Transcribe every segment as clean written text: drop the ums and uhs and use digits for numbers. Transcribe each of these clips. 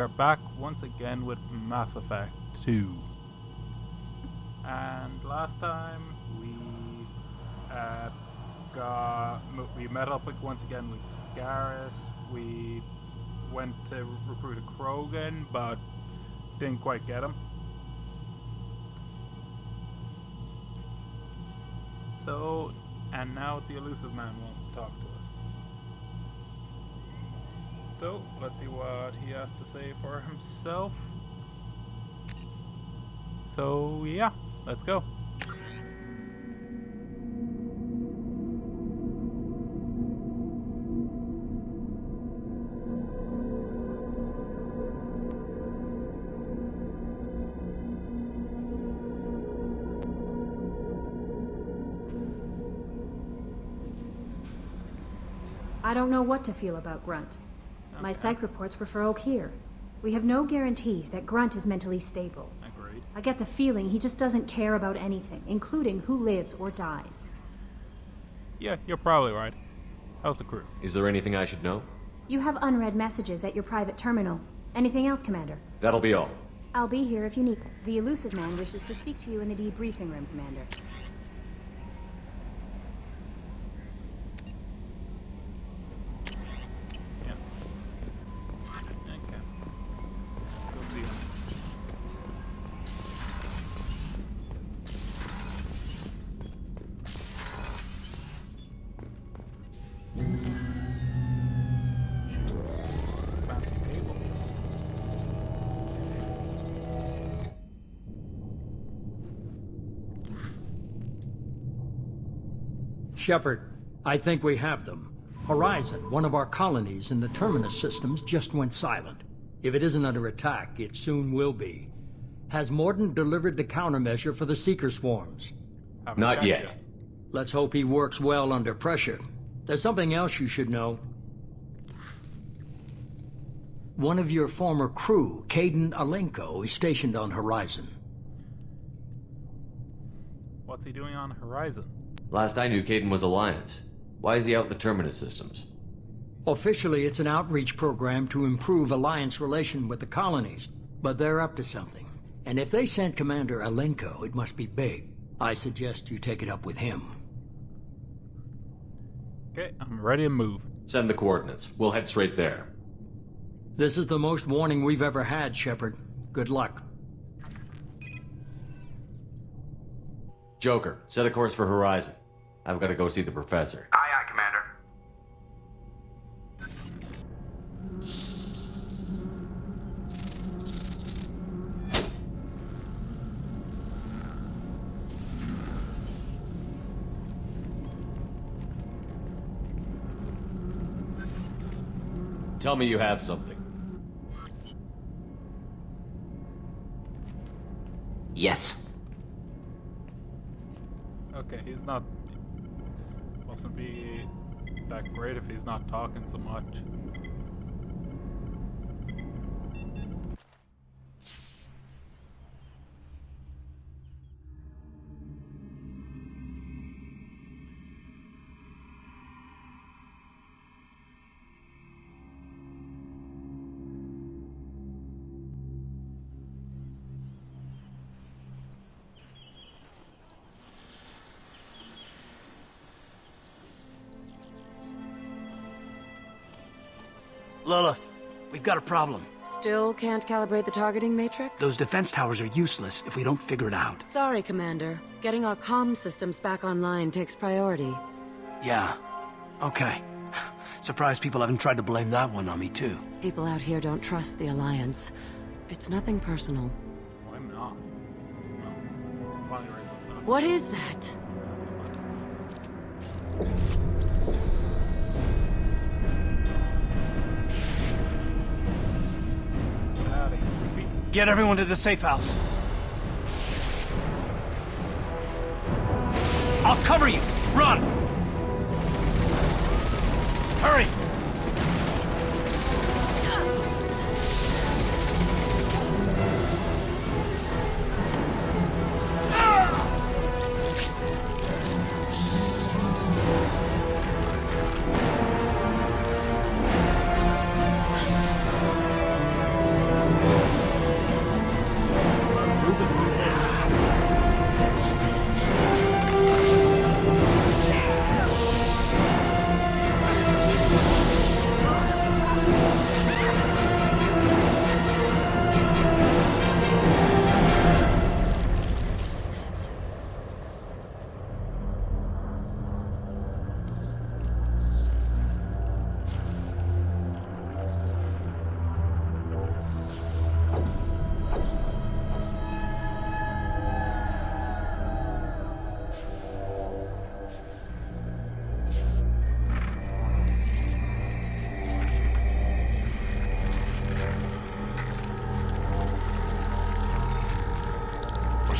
We're back once again with Mass Effect 2. And last time we met up once again with Garrus. We went to recruit a Krogan, but didn't quite get him. So, and now the Illusive Man wants to talk to us. So, let's see what he has to say for himself. So, yeah, let's go. I don't know what to feel about Grunt. My psych reports refer Oak here. We have no guarantees that Grunt is mentally stable. Agreed. I get the feeling he just doesn't care about anything, including who lives or dies. Yeah, you're probably right. How's the crew? Is there anything I should know? You have unread messages at your private terminal. Anything else, Commander? That'll be all. I'll be here if you need. The Illusive Man wishes to speak to you in the debriefing room, Commander. Yeah. Okay. Go see him. Fancy table. Shepard, I think we have them. Horizon, one of our colonies in the Terminus systems, just went silent. If it isn't under attack, it soon will be. Has Mordin delivered the countermeasure for the Seeker swarms? Haven't Not checked yet. Let's hope he works well under pressure. There's something else you should know. One of your former crew, Kaidan Alenko, is stationed on Horizon. What's he doing on Horizon? Last I knew, Kaidan was Alliance. Why is he out in the Terminus systems? Officially, it's an outreach program to improve Alliance relation with the colonies, but they're up to something. And if they sent Commander Alenko, it must be big. I suggest you take it up with him. Okay, I'm ready to move. Send the coordinates. We'll head straight there. This is the most warning we've ever had, Shepard. Good luck. Joker, set a course for Horizon. I've got to go see the professor. Aye, aye, Commander. Tell me you have something. Yes. Okay, he's not... Mustn't be that great if he's not talking so much. Lilith, we've got a problem. Still can't calibrate the targeting matrix? Those defense towers are useless if we don't figure it out. Sorry, Commander. Getting our comm systems back online takes priority. Yeah. Okay. Surprised people haven't tried to blame that one on me, too. People out here don't trust the Alliance. It's nothing personal. Why not? No. Finally raised up. What is that? Howdy. Creepy. Get everyone to the safe house. I'll cover you! Run! Hurry!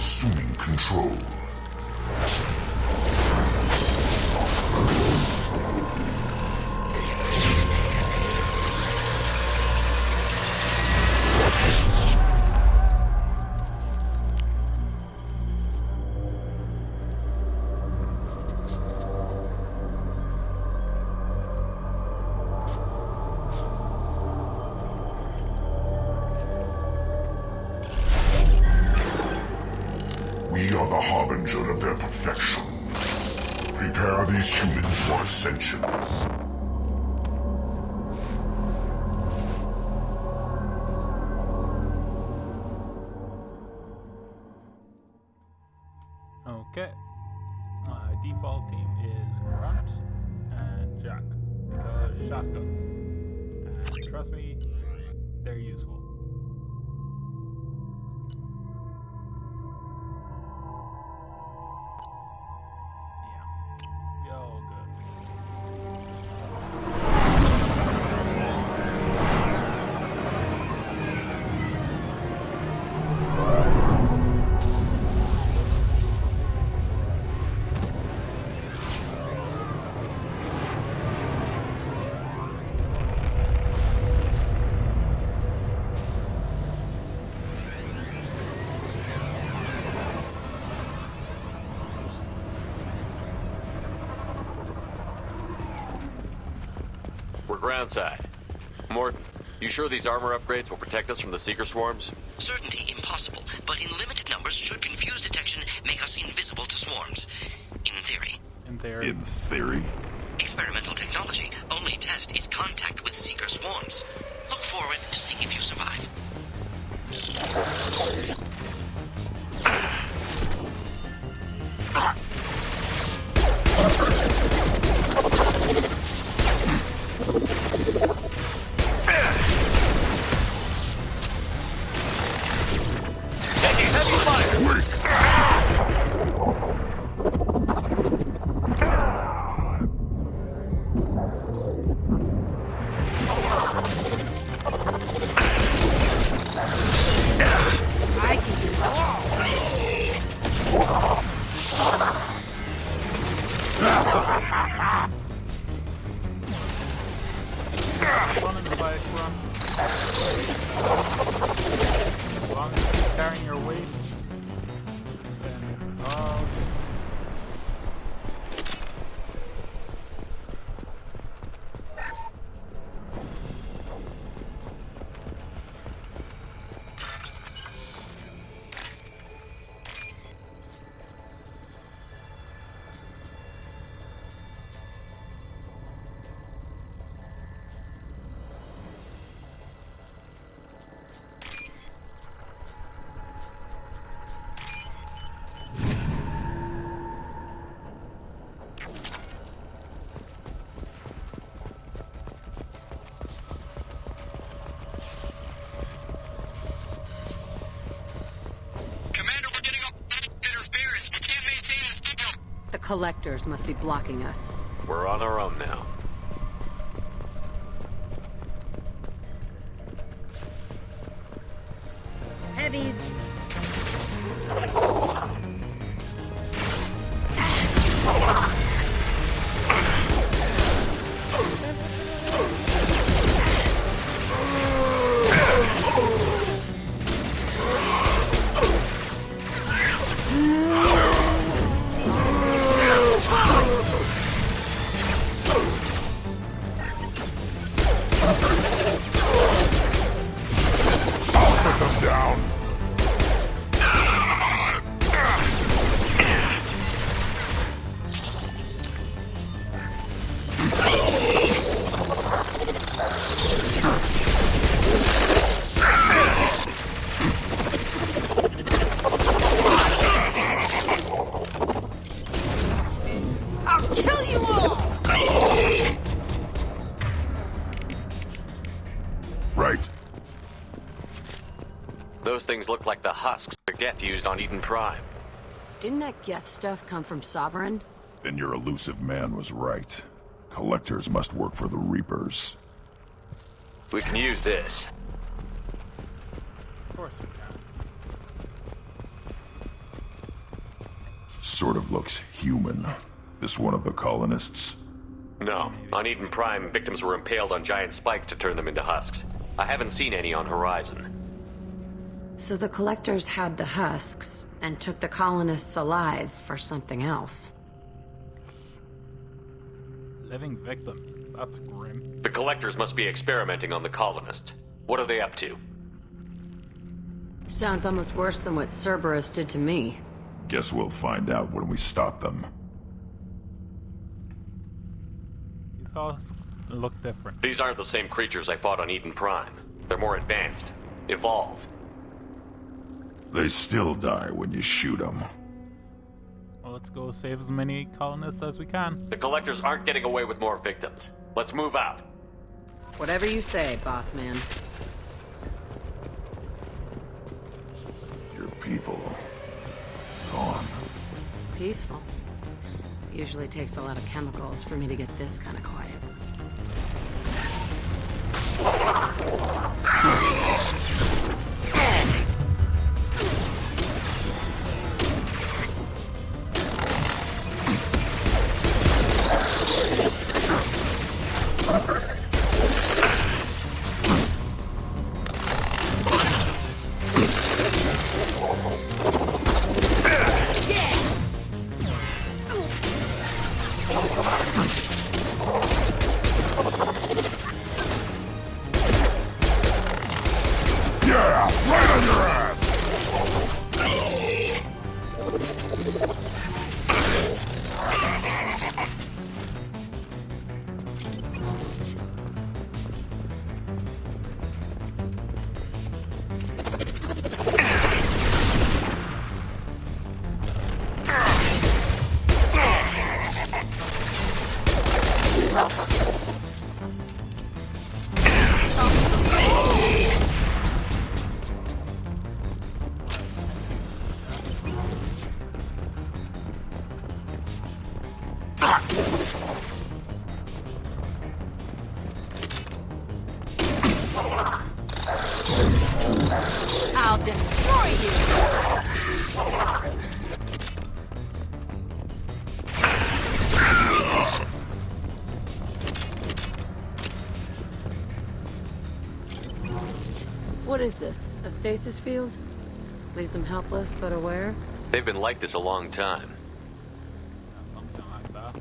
assuming control. We are the harbinger of their perfection. Prepare these humans for ascension. Okay. My default team is Grunt and Jack, because shotguns. And trust me, they're useful. Yeah. We all good. We're groundside. Morton, you sure these armor upgrades will protect us from the Seeker swarms? Certainty impossible, but in limited numbers should confuse detection make us invisible to swarms. In theory. In theory. In theory? Experimental technology. Only test is contact with Seeker swarms. Look forward to seeing if you survive. Taking heavy fire! Fun in the bike run. As long as you're carrying your weight, then it's all good. Commander, we're getting all interference. We can't maintain a signal. The collectors must be blocking us. We're on our own now. Heavies. Come down. I'll kill you all! Right. Those things look like the husks Geth used on Eden Prime. Didn't that Geth stuff come from Sovereign? Then your elusive man was right. Collectors must work for the Reapers. We can use this. Of course we can. sort of looks human. This one of the colonists? No. On Eden Prime, victims were impaled on giant spikes to turn them into husks. I haven't seen any on Horizon. So the Collectors had the husks and took the colonists alive for something else. Living victims. That's grim. The Collectors must be experimenting on the colonists. What are they up to? Sounds almost worse than what Cerberus did to me. Guess we'll find out when we stop them. These husks look different. These aren't the same creatures I fought on Eden Prime. They're more advanced. Evolved. They still die when you shoot them. Well, let's go save as many colonists as we can. The Collectors aren't getting away with more victims. Let's move out. Whatever you say, boss man. Your people... gone. Peaceful. Usually takes a lot of chemicals for me to get this kind of quiet. I'll destroy you! What is this? A stasis field? Leaves them helpless but aware? They've been like this a long time. Something like that.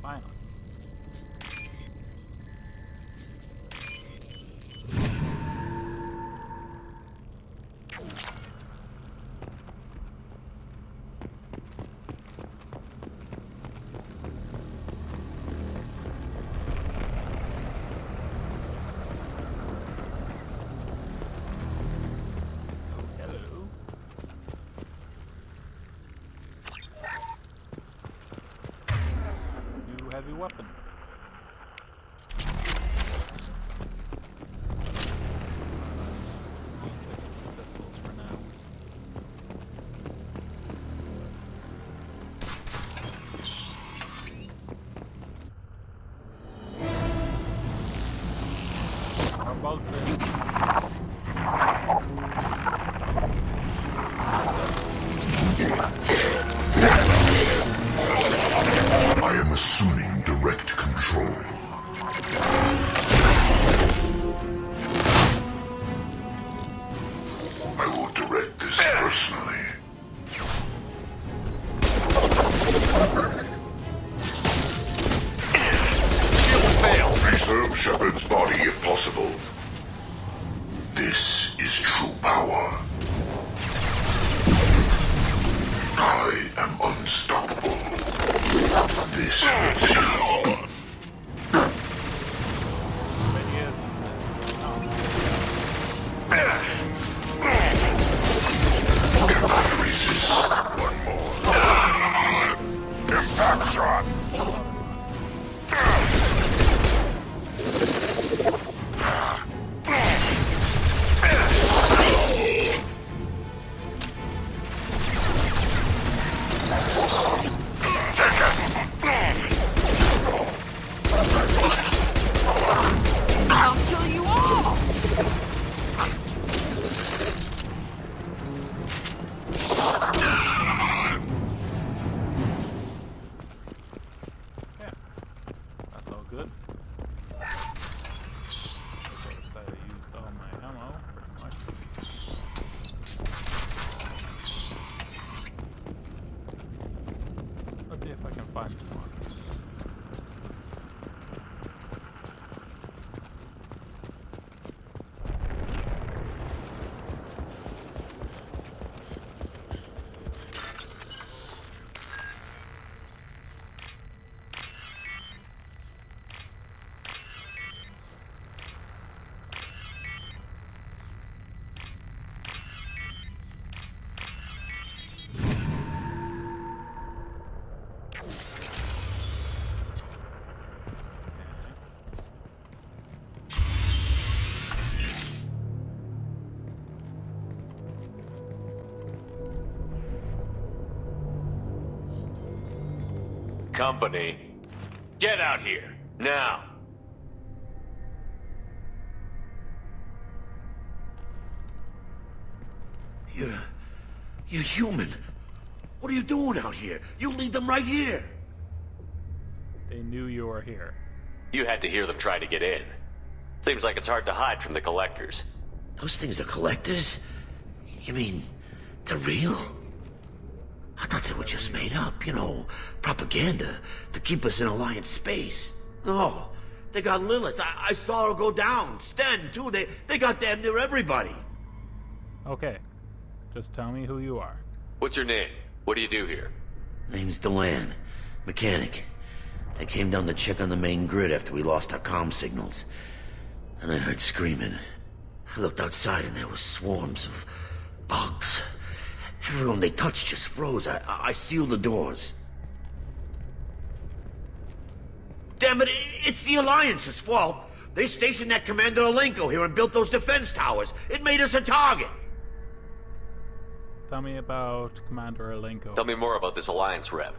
Finally. Hello. New heavy weapon. I'll stick with pistols for now. How about this? I am assuming direct control. I will direct this personally. Preserve Shepard's body if possible. This is true power. I am unstoppable. This hurts you. Cannot resist. One more. Impact shot. Yeah, that's all good. First, I used all my ammo. Let's see if I can find some more. Company, get out here, now! You're human. What are you doing out here? You lead them right here. They knew you were here. You had to hear them try to get in. Seems like it's hard to hide from the collectors. Those things are collectors? You mean, they're real? I thought they were just made up, you know, propaganda to keep us in Alliance space. No, they got Lilith. I saw her go down. Sten, too. They got damn near everybody. Okay, just tell me who you are. What's your name? What do you do here? Name's Delan, mechanic. I came down to check on the main grid after we lost our comm signals. And I heard screaming. I looked outside and there were swarms of bugs. Everyone they touched just froze. I sealed the doors. Damn it, it's the Alliance's fault. They stationed that Commander Alenko here and built those defense towers. It made us a target. Tell me about Commander Alenko. Tell me more about this Alliance rep.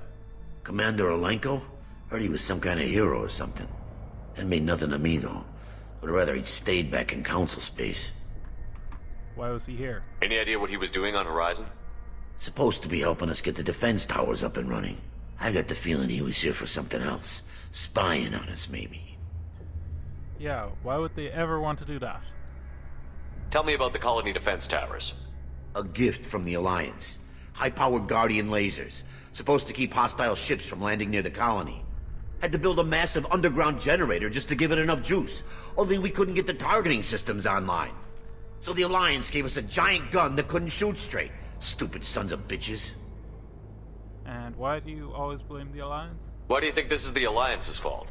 Commander Alenko? Heard he was some kind of hero or something. That made nothing to me, though. Would rather he'd stayed back in Council space. Why was he here? Any idea what he was doing on Horizon? Supposed to be helping us get the defense towers up and running. I got the feeling he was here for something else. Spying on us, maybe. Yeah, why would they ever want to do that? Tell me about the colony defense towers. A gift from the Alliance. High-powered Guardian lasers. Supposed to keep hostile ships from landing near the colony. Had to build a massive underground generator just to give it enough juice. Only we couldn't get the targeting systems online. So the Alliance gave us a giant gun that couldn't shoot straight. Stupid sons of bitches. And why do you always blame the Alliance? Why do you think this is the Alliance's fault?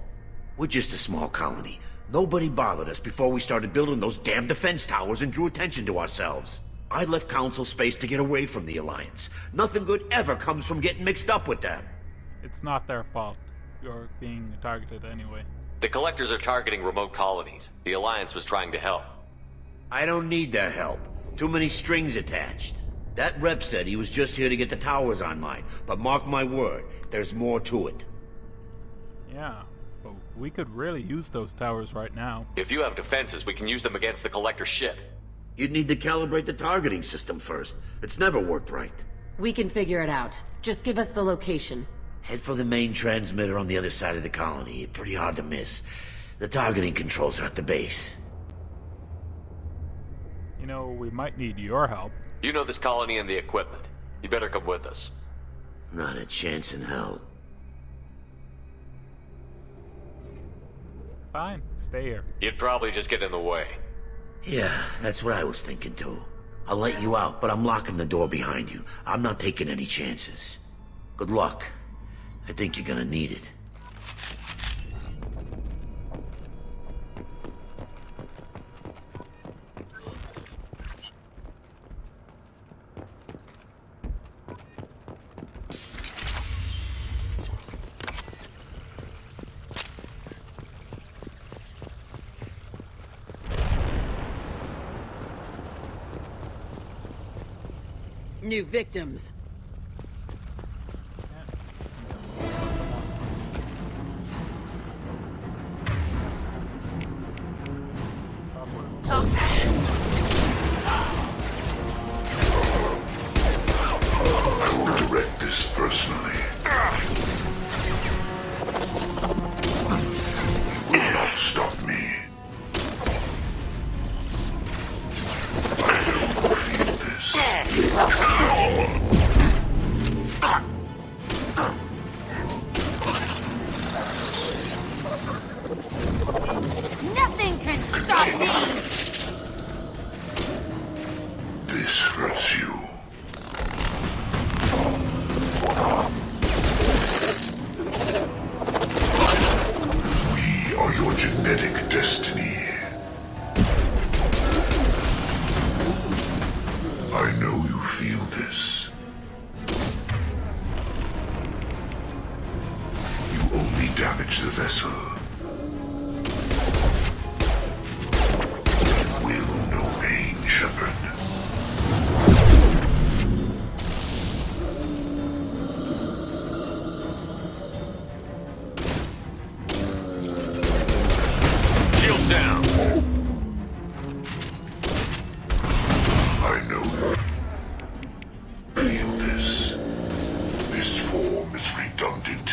We're just a small colony. Nobody bothered us before we started building those damn defense towers and drew attention to ourselves. I left Council space to get away from the Alliance. Nothing good ever comes from getting mixed up with them. It's not their fault. You're being targeted anyway. The collectors are targeting remote colonies. The Alliance was trying to help. I don't need their help. Too many strings attached. That rep said he was just here to get the towers online, but mark my word, there's more to it. Yeah, but we could really use those towers right now. If you have defenses, we can use them against the collector ship. You'd need to calibrate the targeting system first. It's never worked right. We can figure it out. Just give us the location. Head for the main transmitter on the other side of the colony. Pretty hard to miss. The targeting controls are at the base. You know, we might need your help. You know this colony and the equipment. You better come with us. Not a chance in hell. Fine, stay here. You'd probably just get in the way. Yeah, that's what I was thinking too. I'll let you out, but I'm locking the door behind you. I'm not taking any chances. Good luck. I think you're gonna need it. New victims. personally. You will not stop me. I know you feel this. Nothing can stop me! This hurts you. We are your genetic destiny. I know you feel this. You only damage the vessel. You will know pain, Shepard. Shields down. I know you feel this. This form is redundant.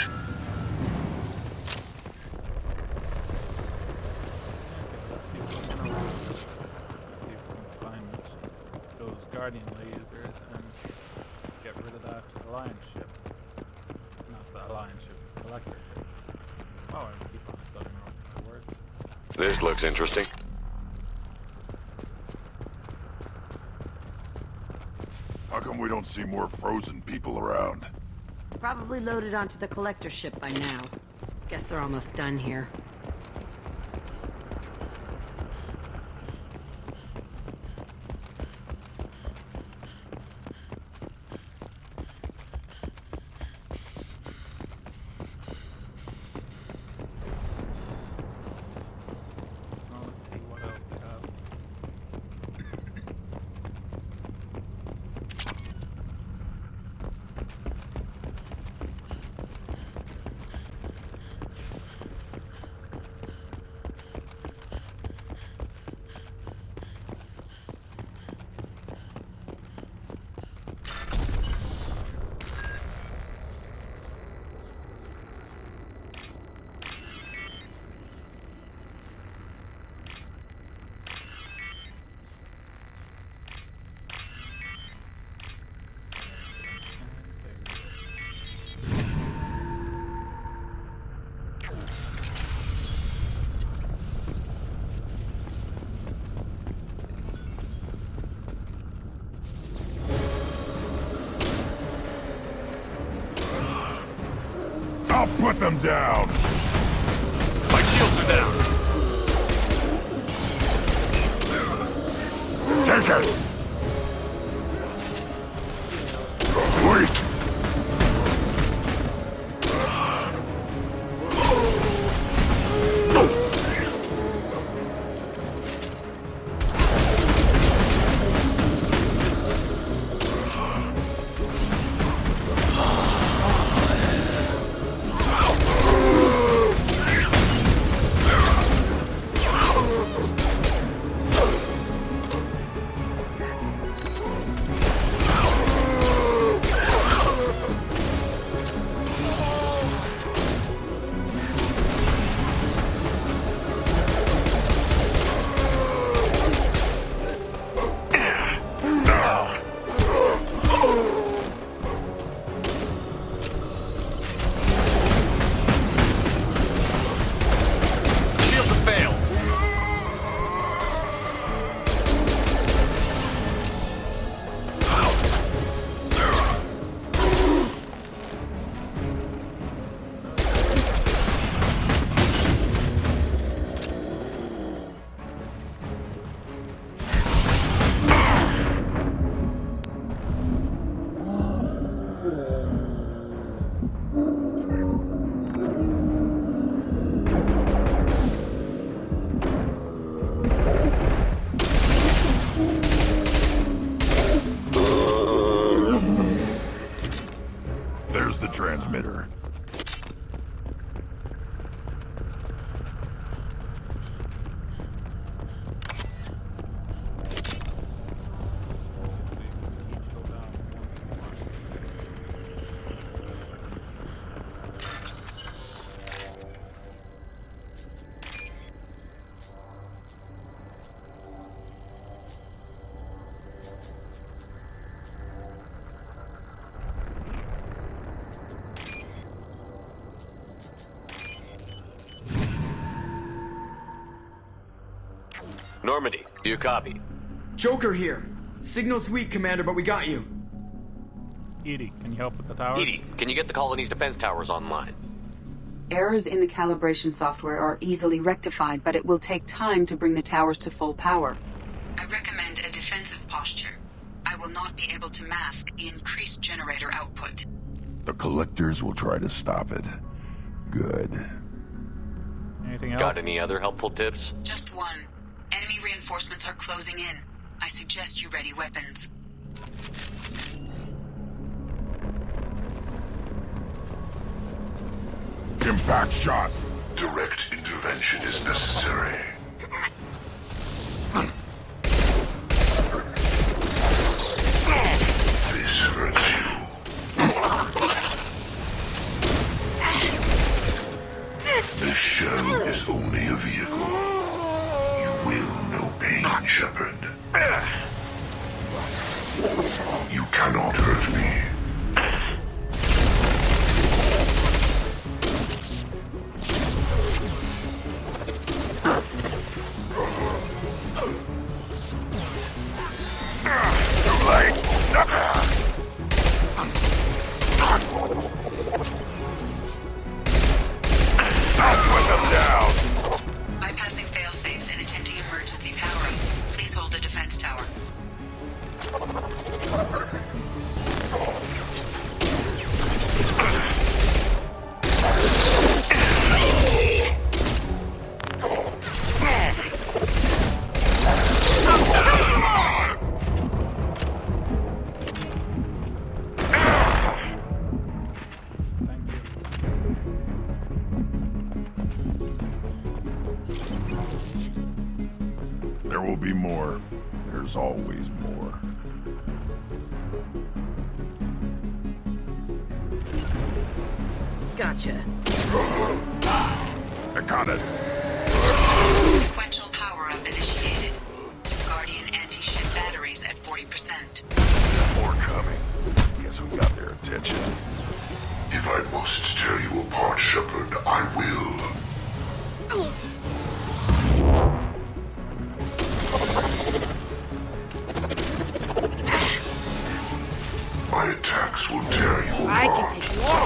Let's keep looking around. See if we can find those Guardian lasers and get rid of that Alliance ship. Not the Alliance ship, the Collector ship. Oh, and keep on studying over the words. This looks interesting. How come we don't see more frozen people around? Probably loaded onto the collector ship by now. Guess they're almost done here. Well, let's see what else they have. I'll put them down! My shields are down. Take it! Weak! Shields have failed. There's the transmitter. Let's see if we can each go down once more. Normandy, do you copy? Joker here. Signal's weak, Commander, but we got you. Edie, can you help with the towers? Edie, can you get the colony's defense towers online? Errors in the calibration software are easily rectified, but it will take time to bring the towers to full power. I recommend a defensive posture. I will not be able to mask the increased generator output. The Collectors will try to stop it. Good. Anything else? Got any other helpful tips? Just one. Enemy reinforcements are closing in. I suggest you ready weapons. Impact shot. Direct intervention is necessary. This hurts you. This shell is only a vehicle. You will know pain, Shepard. You cannot hurt me. Bypassing fail-safes and attempting emergency powering. Please hold a defense tower. There will be more. There's always more. Gotcha. I got it. Sequential power-up initiated. Guardian anti-ship batteries at 40%. More coming. Guess we got their attention. If I must tear you apart, Shepard, I will. My attacks will tear you apart. I can take you all.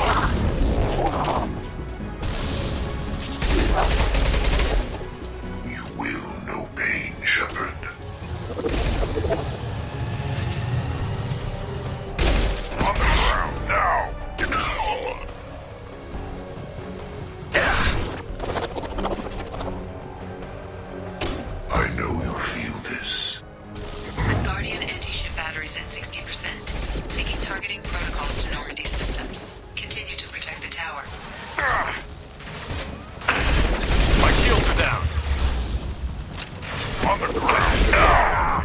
You will know pain, Shepard. On the ground now. I know you feel this. Guardian anti-ship batteries at 60%. Seeking targeting protocols to Normandy systems. Continue to protect the tower. My shields are down. On the ground now.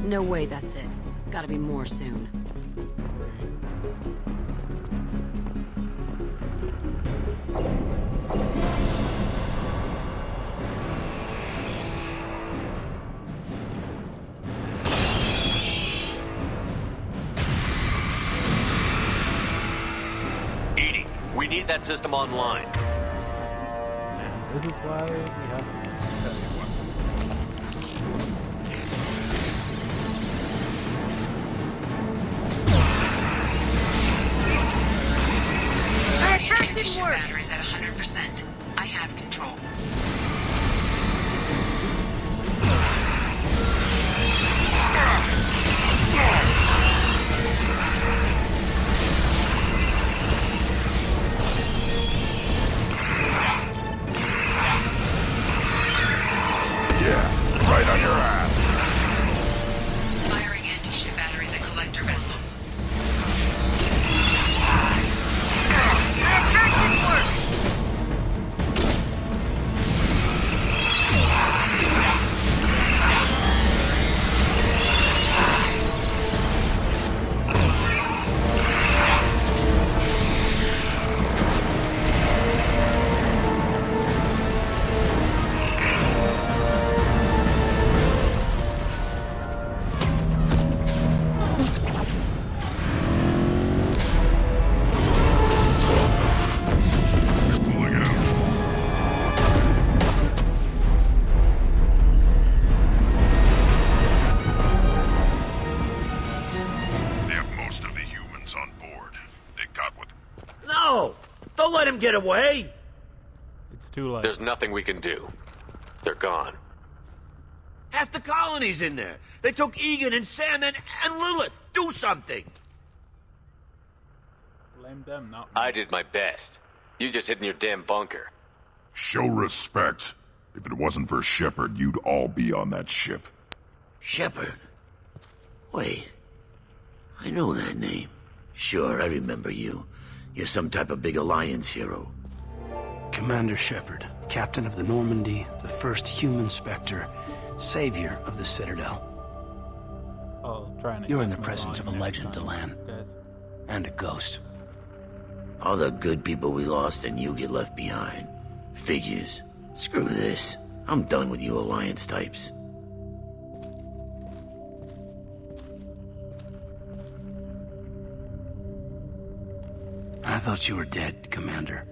No way that's it. Gotta be more soon. Edie, we need that system online. And this is why we have heavy weapons. Guardian anti-ship batteries at 100%. I have control. Yeah, right on your ass. Firing anti-ship batteries at collector vessel. get away? It's too late. There's nothing we can do. They're gone. Half the colony's in there. They took Egan and Sam and Lilith. Do something. Blame them, not me. I did my best. You just hid in your damn bunker. Show respect. If it wasn't for Shepard, you'd all be on that ship. Shepard? Wait. I know that name. Sure, I remember you. You're some type of big Alliance hero. Commander Shepard, captain of the Normandy, the first human Spectre, savior of the Citadel. I'll try and You're in the get presence of a next legend, time, Delan. guys. And a ghost. All the good people we lost and you get left behind. Figures. Screw this. I'm done with you Alliance types. I thought you were dead, Commander.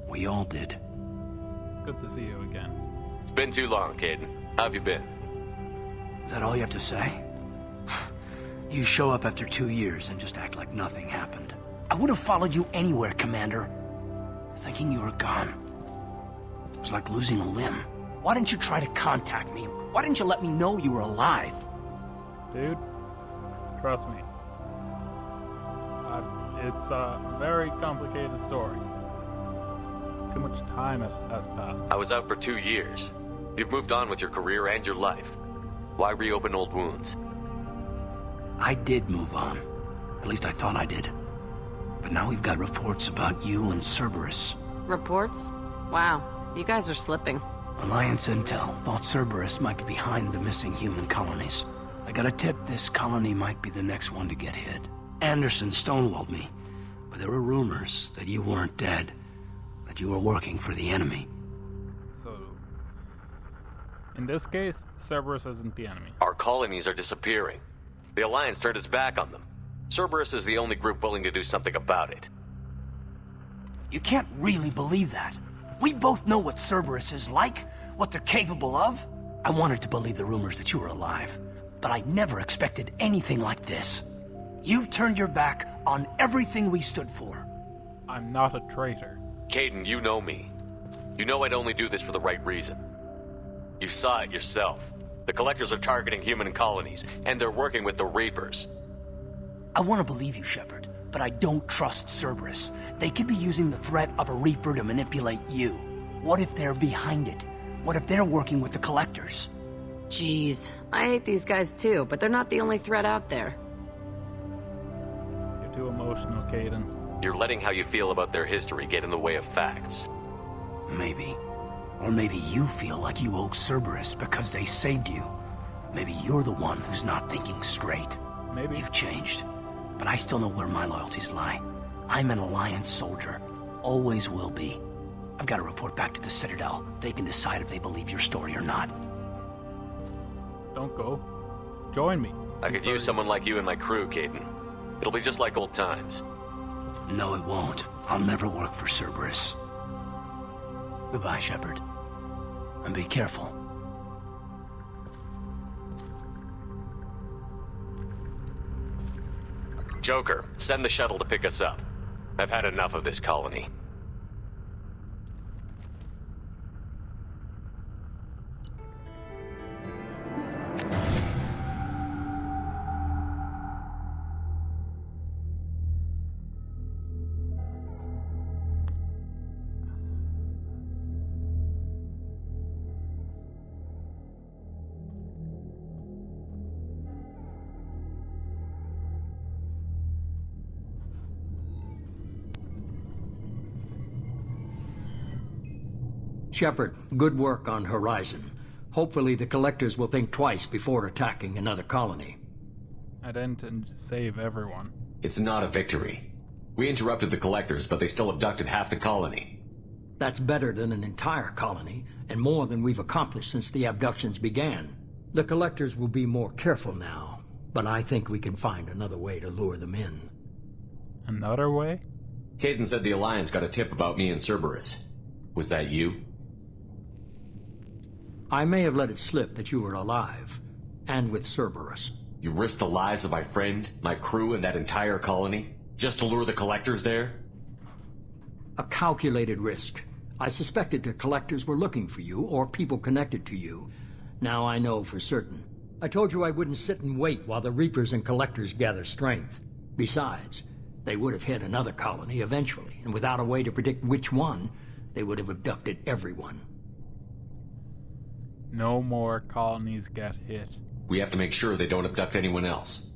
We all did. It's good to see you again. It's been too long, Caden. How have you been? Is that all you have to say? You show up after 2 years and just act like nothing happened. I would have followed you anywhere, Commander. Thinking you were gone. It was like losing a limb. Why didn't you try to contact me? Why didn't you let me know you were alive? Dude, trust me. It's a very complicated story. Too much time has passed. I was out for 2 years. You've moved on with your career and your life. Why reopen old wounds? I did move on. At least I thought I did. But now we've got reports about you and Cerberus. Reports? Wow, you guys are slipping. Alliance Intel thought Cerberus might be behind the missing human colonies. I got a tip this colony might be the next one to get hit. Anderson stonewalled me, but there were rumors that you weren't dead, that you were working for the enemy. So, in this case, Cerberus isn't the enemy. Our colonies are disappearing. The Alliance turned its back on them. Cerberus is the only group willing to do something about it. You can't really believe that. We both know what Cerberus is like, what they're capable of. I wanted to believe the rumors that you were alive, but I never expected anything like this. You've turned your back on everything we stood for. I'm not a traitor. Caden, you know me. You know I'd only do this for the right reason. You saw it yourself. The Collectors are targeting human colonies, and they're working with the Reapers. I want to believe you, Shepard, but I don't trust Cerberus. They could be using the threat of a Reaper to manipulate you. What if they're behind it? What if they're working with the Collectors? Jeez, I hate these guys too, but they're not the only threat out there. You're too emotional, Caden. You're letting how you feel about their history get in the way of facts. Maybe. Or maybe you feel like you owe Cerberus because they saved you. Maybe you're the one who's not thinking straight. Maybe. You've changed. But I still know where my loyalties lie. I'm an Alliance soldier. Always will be. I've got to report back to the Citadel. They can decide if they believe your story or not. Don't go. Join me. I could use someone like you in my crew, Caden. It'll be just like old times. No, it won't. I'll never work for Cerberus. Goodbye, Shepard. And be careful. Joker, send the shuttle to pick us up. I've had enough of this colony. Shepard, good work on Horizon. Hopefully the Collectors will think twice before attacking another colony. I didn't save everyone. It's not a victory. We interrupted the Collectors, but they still abducted half the colony. That's better than an entire colony, and more than we've accomplished since the abductions began. The Collectors will be more careful now, but I think we can find another way to lure them in. Another way? Caden said the Alliance got a tip about me and Cerberus. Was that you? I may have let it slip that you were alive, and with Cerberus. You risked the lives of my friend, my crew, and that entire colony, just to lure the Collectors there? A calculated risk. I suspected the collectors were looking for you, or people connected to you. Now I know for certain. I told you I wouldn't sit and wait while the Reapers and Collectors gather strength. Besides, they would have hit another colony eventually, and without a way to predict which one, they would have abducted everyone. No more colonies get hit. We have to make sure they don't abduct anyone else.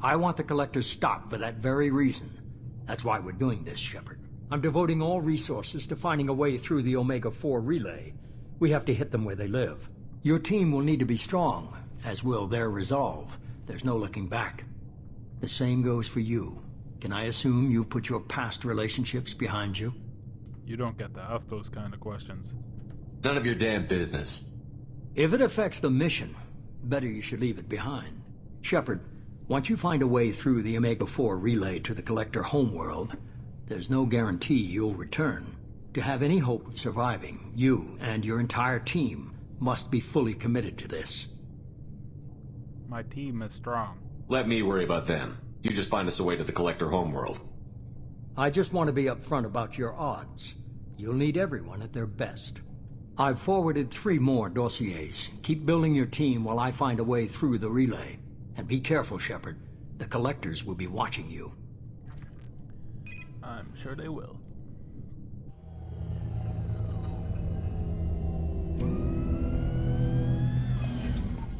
I want the Collectors stopped for that very reason. That's why we're doing this, Shepard. I'm devoting all resources to finding a way through the Omega-4 relay. We have to hit them where they live. Your team will need to be strong, as will their resolve. There's no looking back. The same goes for you. Can I assume you've put your past relationships behind you? You don't get to ask those kind of questions. None of your damn business. If it affects the mission, better you should leave it behind. Shepard, once you find a way through the Omega-4 relay to the Collector homeworld, there's no guarantee you'll return. To have any hope of surviving, you and your entire team must be fully committed to this. My team is strong. Let me worry about them. You just find us a way to the Collector homeworld. I just want to be upfront about your odds. You'll need everyone at their best. I've forwarded 3 more dossiers. Keep building your team while I find a way through the relay. And be careful, Shepard. The Collectors will be watching you. I'm sure they will.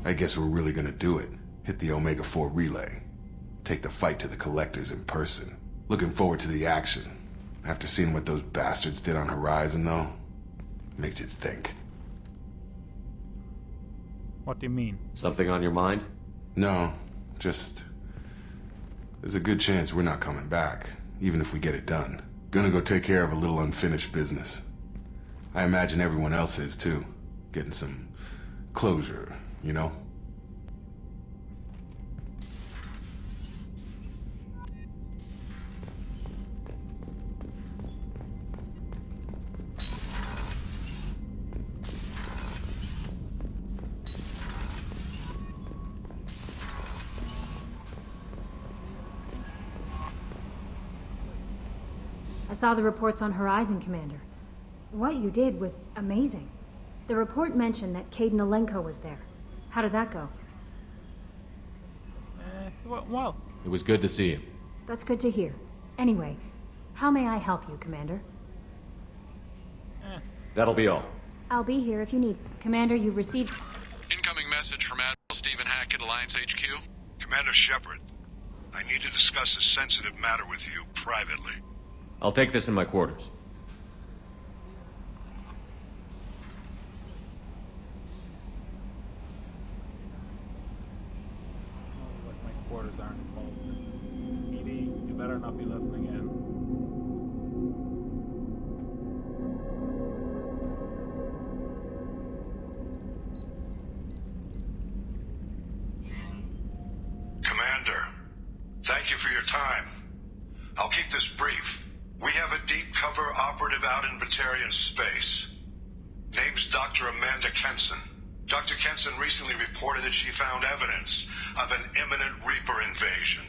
I guess we're really gonna do it. Hit the Omega-4 relay. Take the fight to the Collectors in person. Looking forward to the action. After seeing what those bastards did on Horizon, though, makes you think. What do you mean? Something on your mind? No, just... there's a good chance we're not coming back, even if we get it done. Gonna go take care of a little unfinished business. I imagine everyone else is, too. Getting some closure, you know? I saw the reports on Horizon, Commander. What you did was amazing. The report mentioned that Kaidan Alenko was there. How did that go? Well. It was good to see you. That's good to hear. Anyway, how may I help you, Commander? That'll be all. I'll be here if you need. Commander, you've received... Incoming message from Admiral Stephen Hackett, Alliance HQ. Commander Shepard, I need to discuss a sensitive matter with you privately. I'll take this in my quarters. Like my quarters aren't involved. ED, you better not be listening in. Commander, thank you for your time. I'll keep this brief. We have a deep cover operative out in Batarian space. Name's Dr. Amanda Kenson. Dr. Kenson recently reported that she found evidence of an imminent Reaper invasion.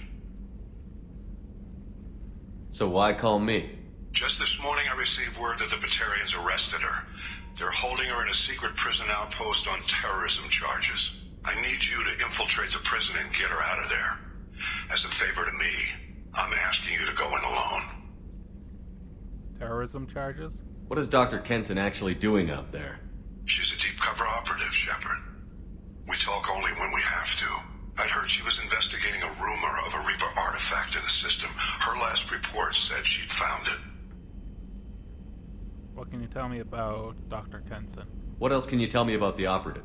So why call me? Just this morning I received word that the Batarians arrested her. They're holding her in a secret prison outpost on terrorism charges. I need you to infiltrate the prison and get her out of there. As a favor to me, I'm asking you to go in alone. Terrorism charges? What is Dr. Kenson actually doing out there? She's a deep cover operative, Shepard. We talk only when we have to. I'd heard she was investigating a rumor of a Reaper artifact in the system. Her last report said she'd found it. What can you tell me about Dr. Kenson? What else can you tell me about the operative?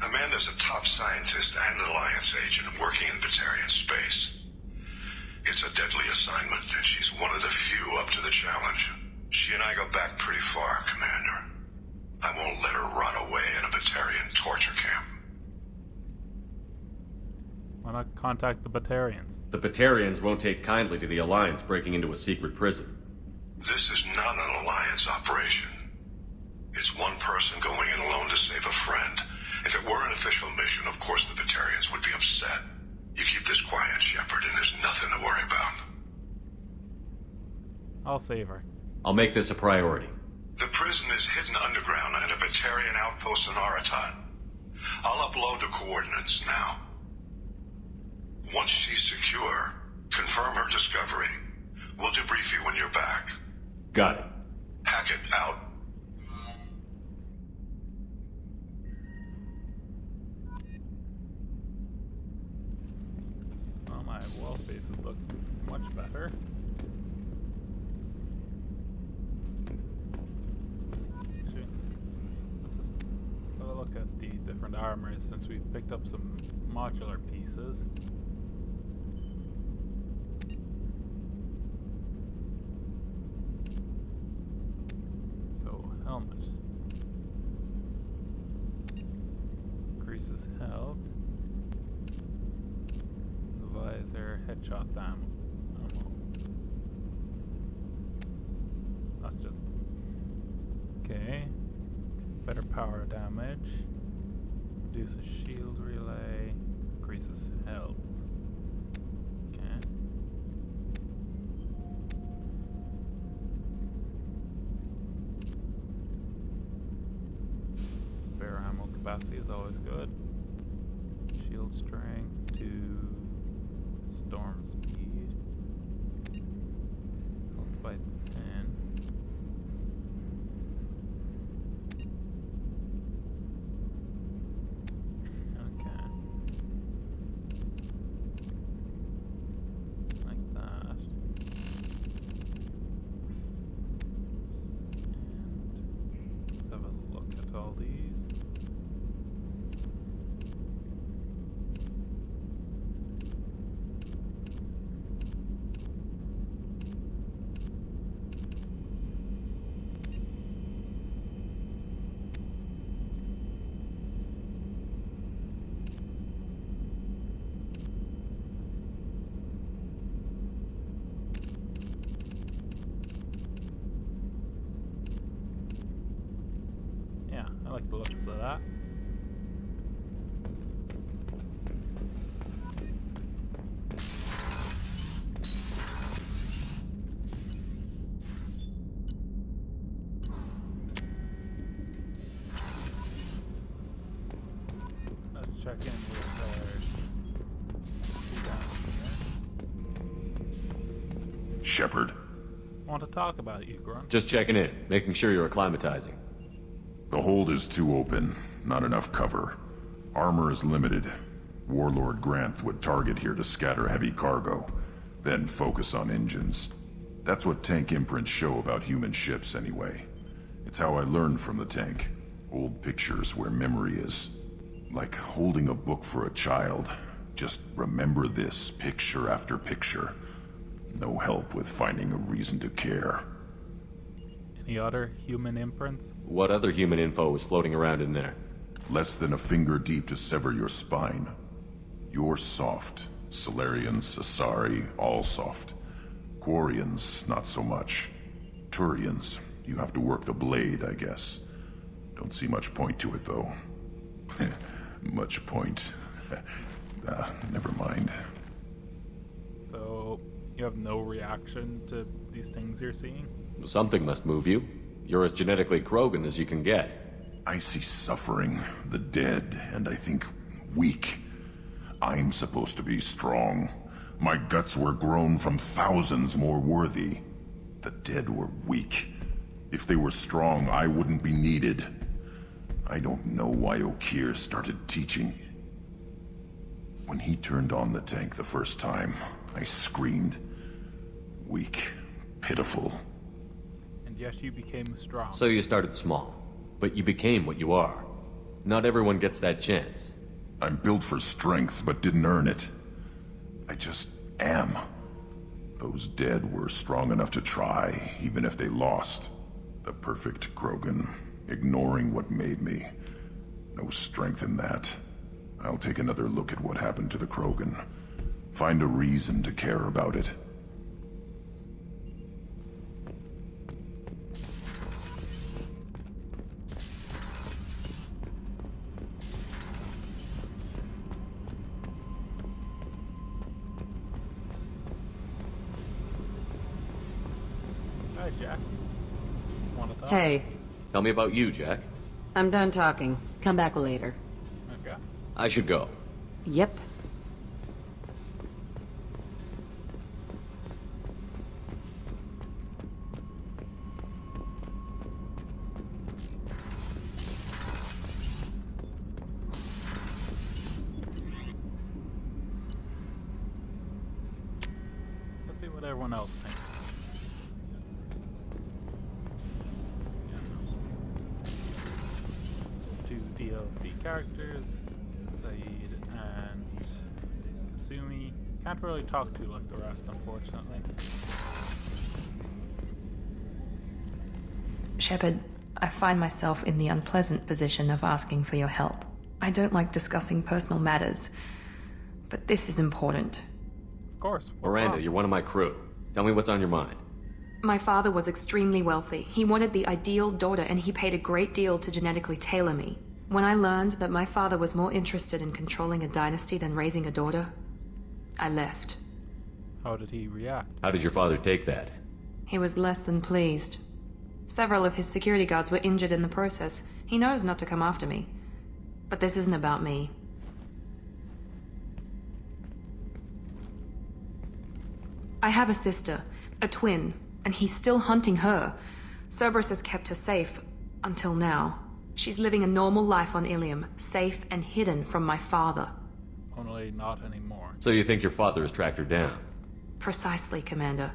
Amanda's a top scientist and Alliance agent working in Batarian space. It's a deadly assignment, and she's one of the few up to the challenge. She and I go back pretty far, Commander. I won't let her rot away in a Batarian torture camp. Why not contact the Batarians? The Batarians won't take kindly to the Alliance breaking into a secret prison. This is not an Alliance operation. It's one person going in alone to save a friend. If it were an official mission, of course the Batarians would be upset. You keep this quiet, Shepard, and there's nothing to worry about. I'll save her. I'll make this a priority. The prison is hidden underground in a Batarian outpost in Aratat. I'll upload the coordinates now. Once she's secure, confirm her discovery. We'll debrief you when you're back. Got it. Hackett out. Oh, my wall space is looking much better. Actually, let's just have a look at the different armors since we picked up some modular pieces. So, helmet. Increases health. Visor, headshot ammo. That's just okay. Better power damage. Reduces shield relay. Increases health. Okay. Spare ammo capacity is always good. Shield strength to storm speed. Health by 10. Okay. Like that. And let's have a look at all these. Yeah, I like the looks of that. Let's check in with Shepard. Want to talk about you, Grunt? Just checking in, making sure you're acclimatizing. The hold is too open, not enough cover. Armor is limited. Warlord Granth would target here to scatter heavy cargo, then focus on engines. That's what tank imprints show about human ships anyway. It's how I learned from the tank. Old pictures where memory is. Like holding a book for a child. Just remember this picture after picture. No help with finding a reason to care. Any other human imprints? What other human info was floating around in there? Less than a finger deep to sever your spine. You're soft. Salarians, Asari, all soft. Quarians, not so much. Turians, you have to work the blade, I guess. Don't see much point to it, though. Much point. Never mind. So, you have no reaction to these things you're seeing? Something must move you. You're as genetically Krogan as you can get. I see suffering, the dead, and I think weak. I'm supposed to be strong. My guts were grown from thousands more worthy. The dead were weak. If they were strong, I wouldn't be needed. I don't know why Okeer started teaching. When he turned on the tank the first time, I screamed. Weak, pitiful. And yet you became strong. So you started small, but you became what you are. Not everyone gets that chance. I'm built for strength, but didn't earn it. I just am. Those dead were strong enough to try, even if they lost. The perfect Krogan, ignoring what made me. No strength in that. I'll take another look at what happened to the Krogan. Find a reason to care about it. Hi, Jack. Hey. Tell me about you, Jack. I'm done talking. Come back later. Okay. I should go. Yep. Let's see what everyone else thinks. Two DLC characters, Saeed and Kasumi. Can't really talk to like the rest, unfortunately. Shepard, I find myself in the unpleasant position of asking for your help. I don't like discussing personal matters, but this is important. Of course. Miranda, you're one of my crew. Tell me what's on your mind. My father was extremely wealthy. He wanted the ideal daughter, and he paid a great deal to genetically tailor me. When I learned that my father was more interested in controlling a dynasty than raising a daughter, I left. How did he react? How did your father take that? He was less than pleased. Several of his security guards were injured in the process. He knows not to come after me. But this isn't about me. I have a sister, a twin, and he's still hunting her. Cerberus has kept her safe, until now. She's living a normal life on Ilium, safe and hidden from my father. Only not anymore. So you think your father has tracked her down? Precisely, Commander.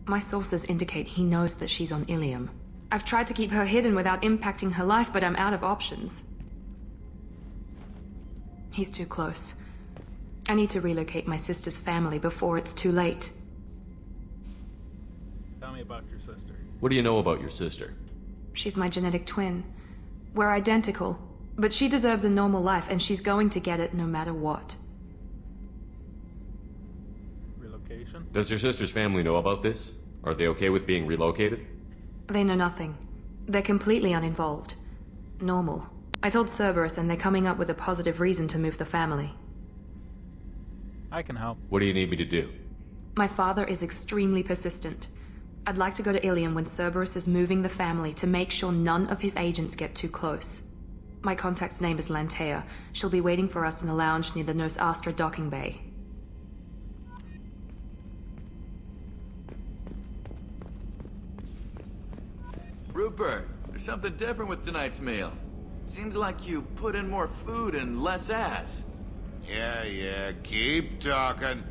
My sources indicate he knows that she's on Ilium. I've tried to keep her hidden without impacting her life, but I'm out of options. He's too close. I need to relocate my sister's family before it's too late. Tell me about your sister. What do you know about your sister? She's my genetic twin. We're identical, but she deserves a normal life, and she's going to get it no matter what. Relocation? Does your sister's family know about this? Are they okay with being relocated? They know nothing. They're completely uninvolved. Normal. I told Cerberus, and they're coming up with a positive reason to move the family. I can help. What do you need me to do? My father is extremely persistent. I'd like to go to Ilium when Cerberus is moving the family to make sure none of his agents get too close. My contact's name is Lantea. She'll be waiting for us in the lounge near the Nos Astra docking bay. Rupert, there's something different with tonight's meal. Seems like you put in more food and less ass. Yeah, keep talking.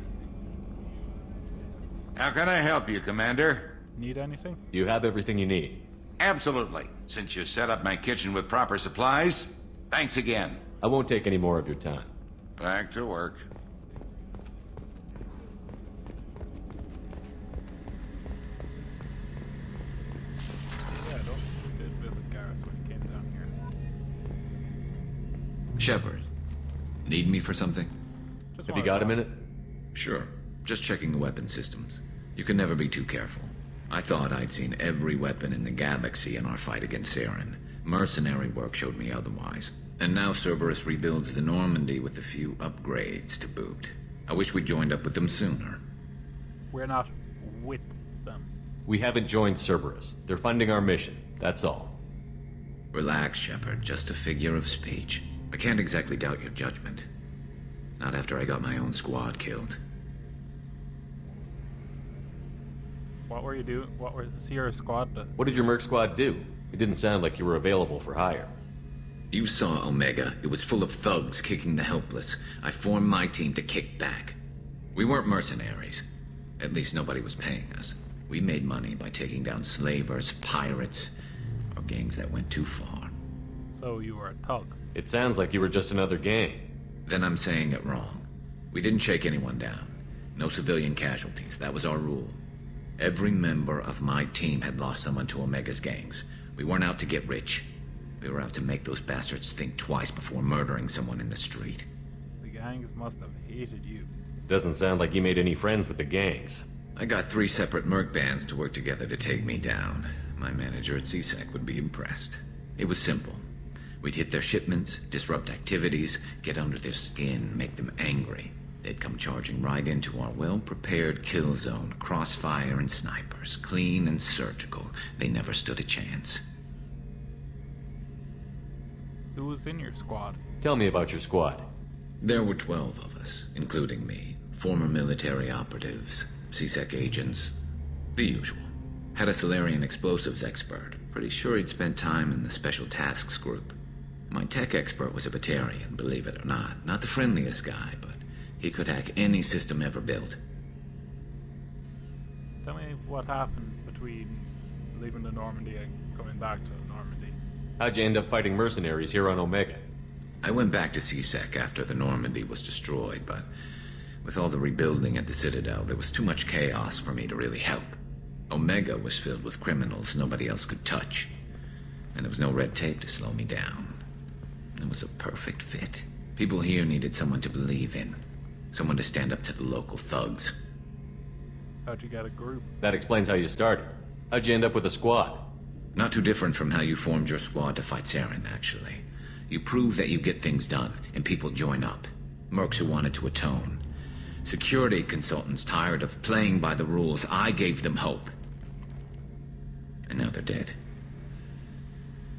How can I help you, Commander? Need anything? Do you have everything you need? Absolutely. Since you set up my kitchen with proper supplies, thanks again. I won't take any more of your time. Back to work. Yeah, we did visit Garrus when he came down here. Shepard, need me for something? Have you got a minute? Sure. Just checking the weapon systems. You can never be too careful. I thought I'd seen every weapon in the galaxy in our fight against Saren. Mercenary work showed me otherwise. And now Cerberus rebuilds the Normandy with a few upgrades to boot. I wish we'd joined up with them sooner. We're not with them. We haven't joined Cerberus. They're funding our mission, that's all. Relax, Shepard. Just a figure of speech. I can't exactly doubt your judgment. Not after I got my own squad killed. What were you doing? What was your squad do? What did your merc squad do? It didn't sound like you were available for hire. You saw Omega. It was full of thugs kicking the helpless. I formed my team to kick back. We weren't mercenaries. At least nobody was paying us. We made money by taking down slavers, pirates, or gangs that went too far. So you were a thug? It sounds like you were just another gang. Then I'm saying it wrong. We didn't shake anyone down. No civilian casualties. That was our rule. Every member of my team had lost someone to Omega's gangs. We weren't out to get rich. We were out to make those bastards think twice before murdering someone in the street. The gangs must have hated you. Doesn't sound like you made any friends with the gangs. I got 3 separate merc bands to work together to take me down. My manager at CSEC would be impressed. It was simple. We'd hit their shipments, disrupt activities, get under their skin, make them angry. They'd come charging right into our well-prepared kill zone, crossfire and snipers, clean and surgical. They never stood a chance. Who was in your squad? Tell me about your squad. There were 12 of us, including me. Former military operatives, CSEC agents, the usual. Had a Solarian explosives expert. Pretty sure he'd spent time in the Special Tasks Group. My tech expert was a Batarian, believe it or not. Not the friendliest guy, but he could hack any system ever built. Tell me what happened between leaving the Normandy and coming back to Normandy. How'd you end up fighting mercenaries here on Omega? I went back to CSEC after the Normandy was destroyed, but with all the rebuilding at the Citadel, there was too much chaos for me to really help. Omega was filled with criminals nobody else could touch, and there was no red tape to slow me down. It was a perfect fit. People here needed someone to believe in, someone to stand up to the local thugs. How'd you get a group? That explains how you started. How'd you end up with a squad? Not too different from how you formed your squad to fight Saren, actually. You prove that you get things done, and people join up. Mercs who wanted to atone. Security consultants tired of playing by the rules. I gave them hope. And now they're dead.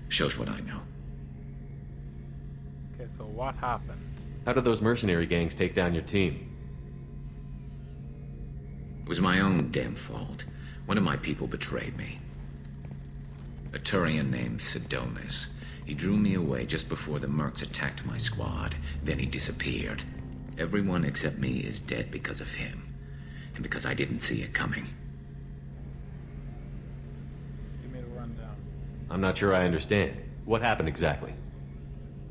Shows what I know. Okay, so what happened? How did those mercenary gangs take down your team? It was my own damn fault. One of my people betrayed me. A Turian named Sidonis. He drew me away just before the Mercs attacked my squad. Then he disappeared. Everyone except me is dead because of him. And because I didn't see it coming. Give me a rundown. I'm not sure I understand. What happened exactly?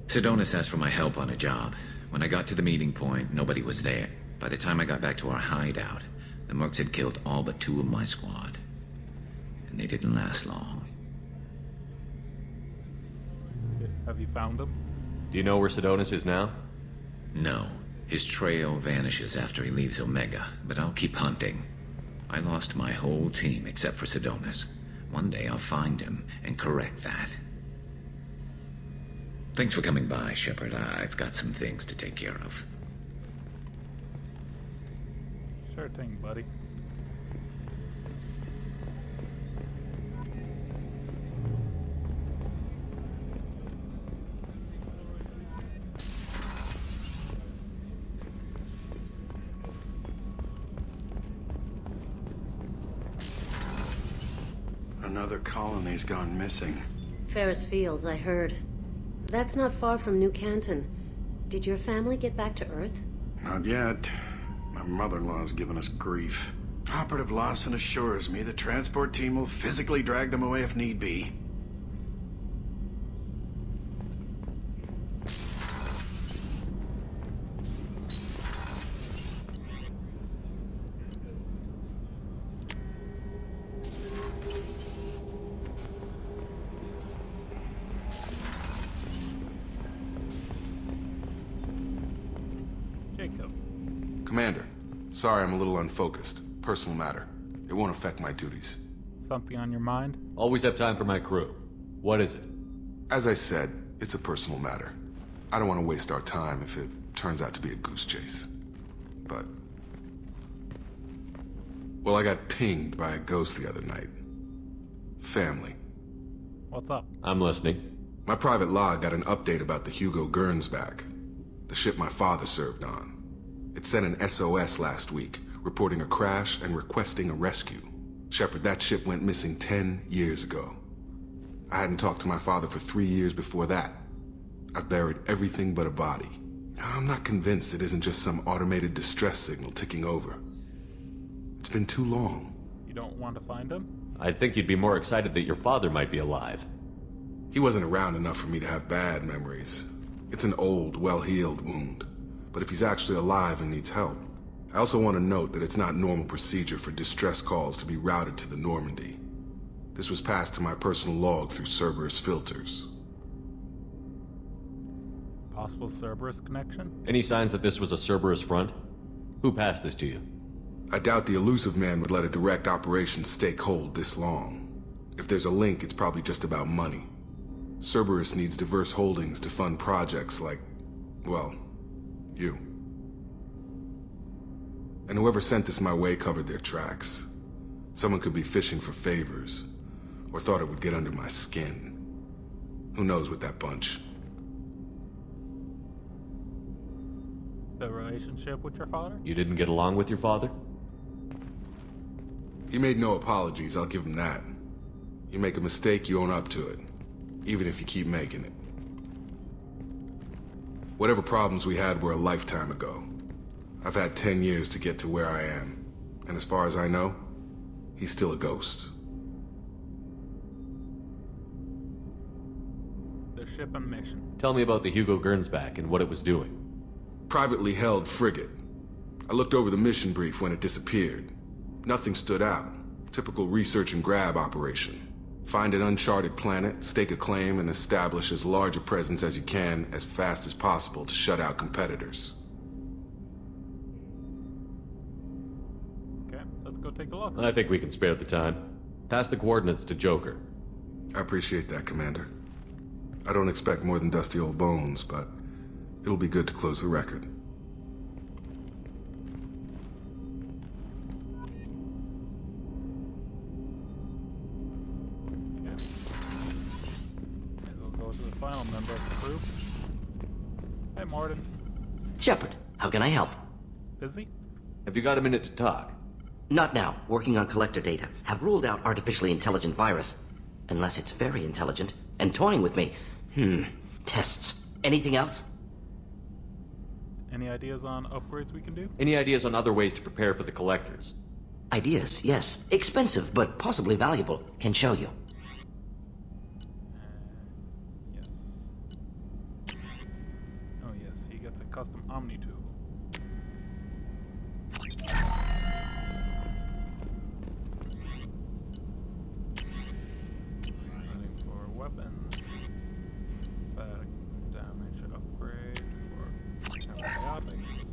Sidonis asked for my help on a job. When I got to the meeting point, nobody was there. By the time I got back to our hideout, the Mercs had killed all but 2 of my squad. And they didn't last long. Have you found him? Do you know where Sidonis is now? No. His trail vanishes after he leaves Omega, but I'll keep hunting. I lost my whole team except for Sidonis. One day I'll find him and correct that. Thanks for coming by, Shepard. I've got some things to take care of. Sure thing, buddy. Another colony's gone missing. Ferris Fields, I heard. That's not far from New Canton. Did your family get back to Earth? Not yet. My mother-in-law's given us grief. Operative Lawson assures me the transport team will physically drag them away if need be. Commander, sorry I'm a little unfocused. Personal matter. It won't affect my duties. Something on your mind? Always have time for my crew. What is it? As I said, it's a personal matter. I don't want to waste our time if it turns out to be a goose chase. But... well, I got pinged by a ghost the other night. Family. What's up? I'm listening. My private log got an update about the Hugo Gernsback, the ship my father served on. It sent an SOS last week, reporting a crash and requesting a rescue. Shepard, that ship went missing 10 years ago. I hadn't talked to my father for 3 years before that. I've buried everything but a body. I'm not convinced it isn't just some automated distress signal ticking over. It's been too long. You don't want to find him? I think you'd be more excited that your father might be alive. He wasn't around enough for me to have bad memories. It's an old, well-healed wound. But if he's actually alive and needs help, I also want to note that it's not normal procedure for distress calls to be routed to the Normandy. This was passed to my personal log through Cerberus filters. Possible Cerberus connection? Any signs that this was a Cerberus front? Who passed this to you? I doubt the elusive man would let a direct operation stake hold this long. If there's a link, it's probably just about money. Cerberus needs diverse holdings to fund projects like, well, you. And whoever sent this my way covered their tracks. Someone could be fishing for favors, or thought it would get under my skin. Who knows with that bunch? the relationship with your father? You didn't get along with your father? He made no apologies, I'll give him that. You make a mistake, you own up to it. Even if you keep making it. Whatever problems we had were a lifetime ago. I've had 10 years to get to where I am. And as far as I know, he's still a ghost. The ship and mission. Tell me about the Hugo Gernsback and what it was doing. Privately held frigate. I looked over the mission brief when it disappeared. Nothing stood out. Typical research and grab operation. Find an uncharted planet, stake a claim, and establish as large a presence as you can as fast as possible to shut out competitors. Okay, let's go take a look. I think we can spare the time. Pass the coordinates to Joker. I appreciate that, Commander. I don't expect more than dusty old bones, but it'll be good to close the record. Final member of the crew. Hey, Mordin. Shepard, how can I help? Busy? Have you got a minute to talk? Not now. Working on collector data. Have ruled out artificially intelligent virus. Unless it's very intelligent and toying with me. Tests. Anything else? Any ideas on upgrades we can do? Any ideas on other ways to prepare for the collectors? Ideas, yes. Expensive, but possibly valuable. Can show you. Custom Omni tool. Looking for weapons. Static damage upgrade for antibiotics.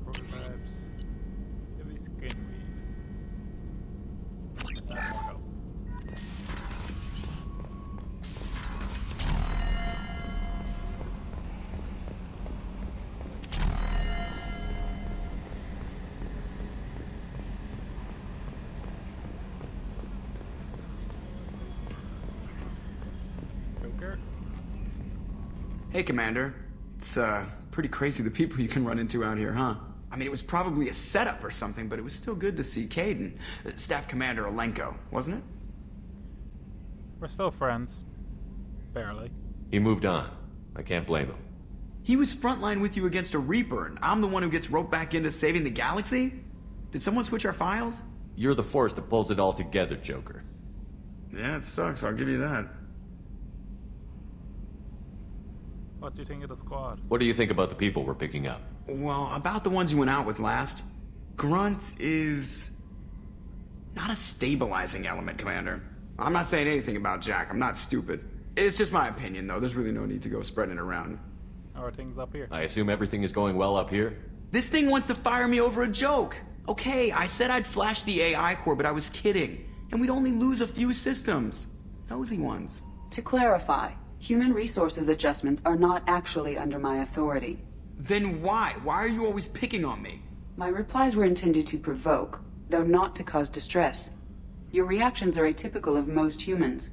Prototypes. Heavy skin weave. Let's have more help. Hey, Commander. It's, pretty crazy the people you can run into out here, huh? I mean, it was probably a setup or something, but it was still good to see Kaidan. Staff Commander Alenko, wasn't it? We're still friends. Barely. He moved on. I can't blame him. He was frontline with you against a Reaper, and I'm the one who gets roped back into saving the galaxy? Did someone switch our files? You're the force that pulls it all together, Joker. Yeah, it sucks, I'll give you that. What do you think of the squad? What do you think about the people we're picking up? Well, about the ones you went out with last. Grunt is not a stabilizing element, Commander. I'm not saying anything about Jack, I'm not stupid. It's just my opinion, though. There's really no need to go spreading it around. How are things up here? I assume everything is going well up here? This thing wants to fire me over a joke. Okay, I said I'd flash the AI core, but I was kidding. And we'd only lose a few systems. Nosy ones. To clarify, human resources adjustments are not actually under my authority. Then why? Why are you always picking on me? My replies were intended to provoke, though not to cause distress. Your reactions are atypical of most humans.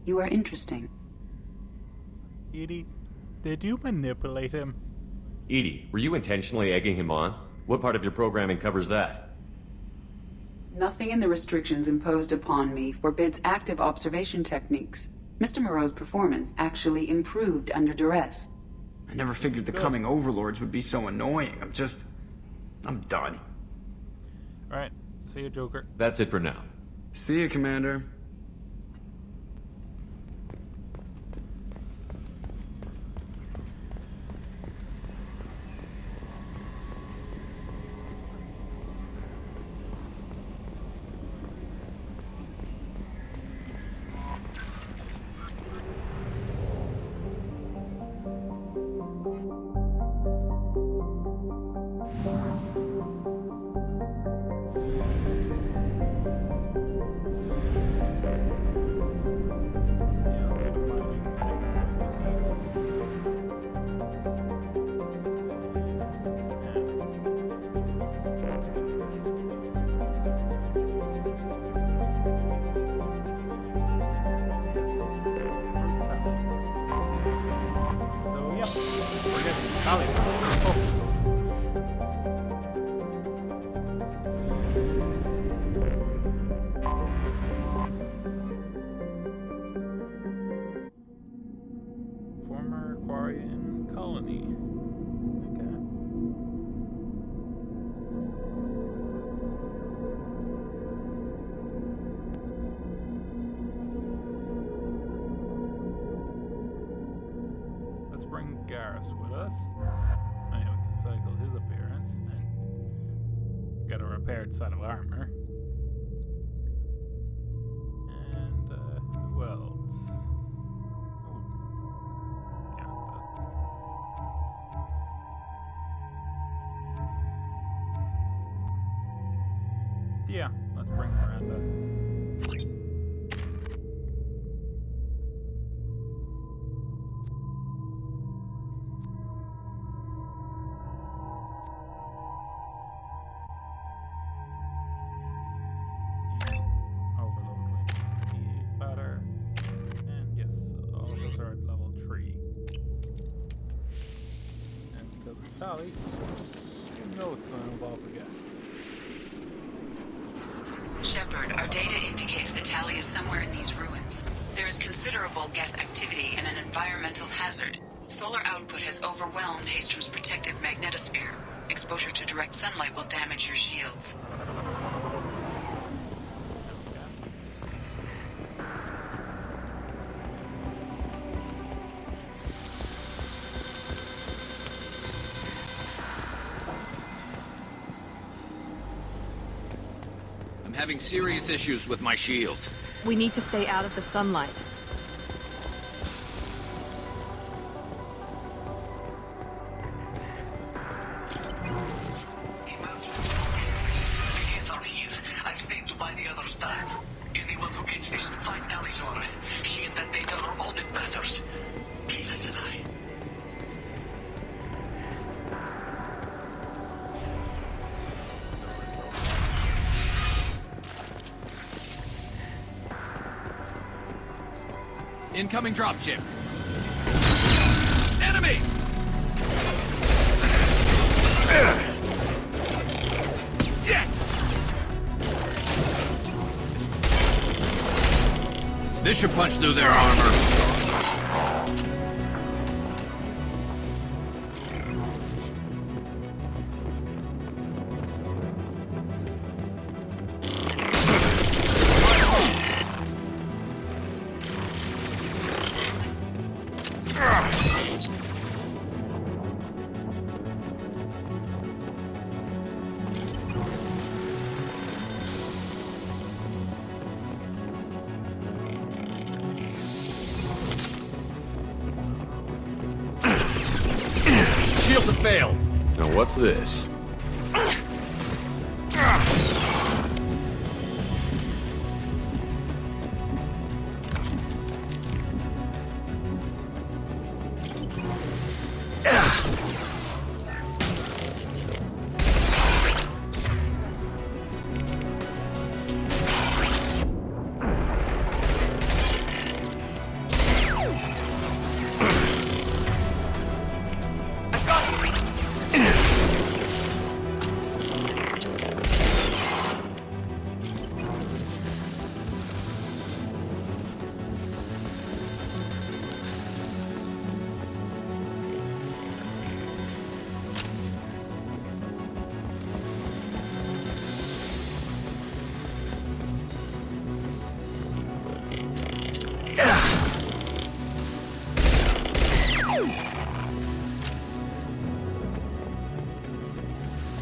You are interesting. EDI, did you manipulate him? EDI, were you intentionally egging him on? What part of your programming covers that? Nothing in the restrictions imposed upon me forbids active observation techniques. Mr. Moreau's performance actually improved under duress. I never figured the coming overlords would be so annoying. I'm done. Alright, see you, Joker. That's it for now. See you, Commander. colony. Okay. Let's bring Garrus with us. I know we can cycle his appearance and get a repaired set of armor. And who else? Yeah, let's bring Miranda. Sally, you know it's going to evolve again. Shepard, our data indicates that Tali is somewhere in these ruins. There is considerable Geth activity and an environmental hazard. Solar output has overwhelmed Hastrom's protective magnetosphere. Exposure to direct sunlight will damage your shields. Having serious issues with my shields. We need to stay out of the sunlight. Are here. I've stayed to buy the other stuff. Anyone who gets this, find Talizor. She and that data are all that matters. Keyless and I. Incoming dropship. Enemy! Yes! This should punch through their armor. Shields have failed. Now what's this?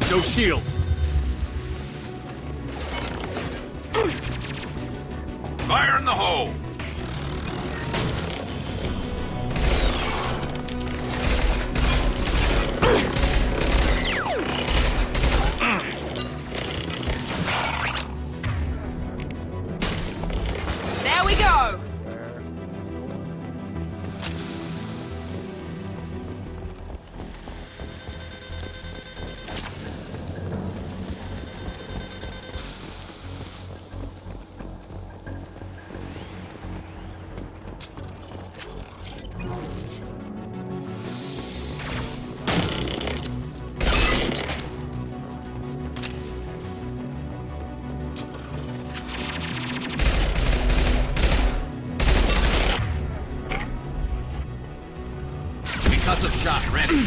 No shields. Fire in the hole. There we go. Concussive shot ready.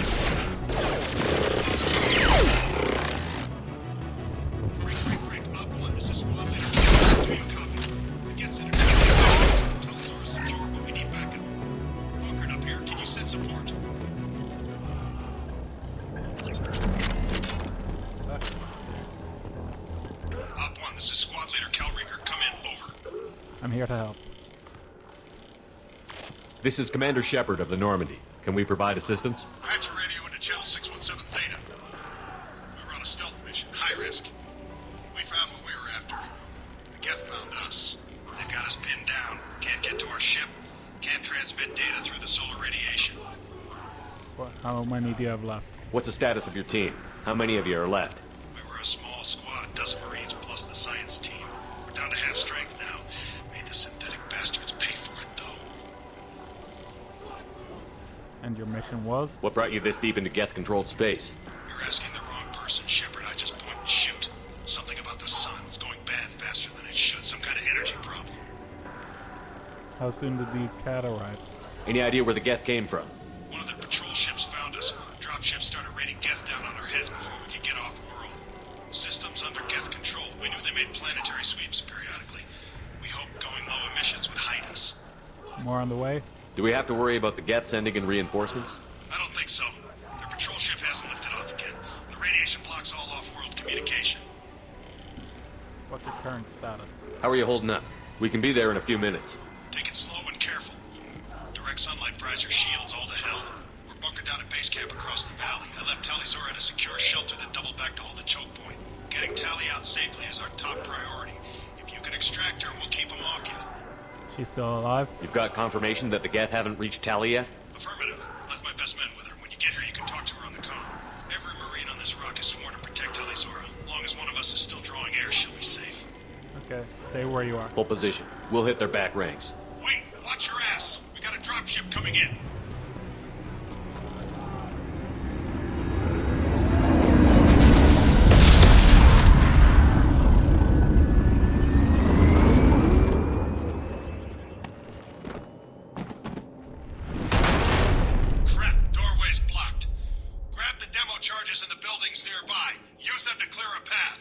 I'm here to help. This is Commander Shepard of the Normandy. Can we provide assistance? Patch your radio into channel 617 Theta. We were on a stealth mission, high risk. We found what we were after. The Geth found us. They've got us pinned down. Can't get to our ship. Can't transmit data through the solar radiation. How many do you have left? What's the status of your team? How many of you are left? We were a small squad, dozen Marines plus the science team. We're down to half strength now. Made the synthetic bastards pay for it, though. And your mission was? What brought you this deep into Geth-controlled space? You're asking the wrong person, Shepard. I just point and shoot. Something about the sun. It's going bad faster than it should. Some kind of energy problem. How soon did the cat arrive? Any idea where the Geth came from? One of their patrol ships found us. Dropships started raining Geth down on our heads before we could get off-world. Systems under Geth control. We knew they made planetary sweeps periodically. We hoped going low emissions would hide us. More on the way? Do we have to worry about the Geth sending in reinforcements? I don't think so. Their patrol ship hasn't lifted off again. The radiation blocks all off-world communication. What's your current status? How are you holding up? We can be there in a few minutes. Take it slow and careful. Direct sunlight fries your shields all to hell. We're bunkered down at base camp across the valley. I left Tali'Zorah at a secure shelter that doubled back to hold the choke point. Getting Tali out safely is our top priority. If you can extract her, we'll keep them off you. She's still alive? You've got confirmation that the Geth haven't reached Tali yet? Affirmative. Left my best men with her. When you get here, you can talk to her on the comm. Every Marine on this rock is sworn to protect Tali'Zorah. As long as one of us is still drawing air, she'll be safe. Okay, stay where you are. Hold position. We'll hit their back ranks. Wait, watch your ass. We got a dropship coming in. Crap, doorway's blocked. Grab the demo charges in the buildings nearby. Use them to clear a path.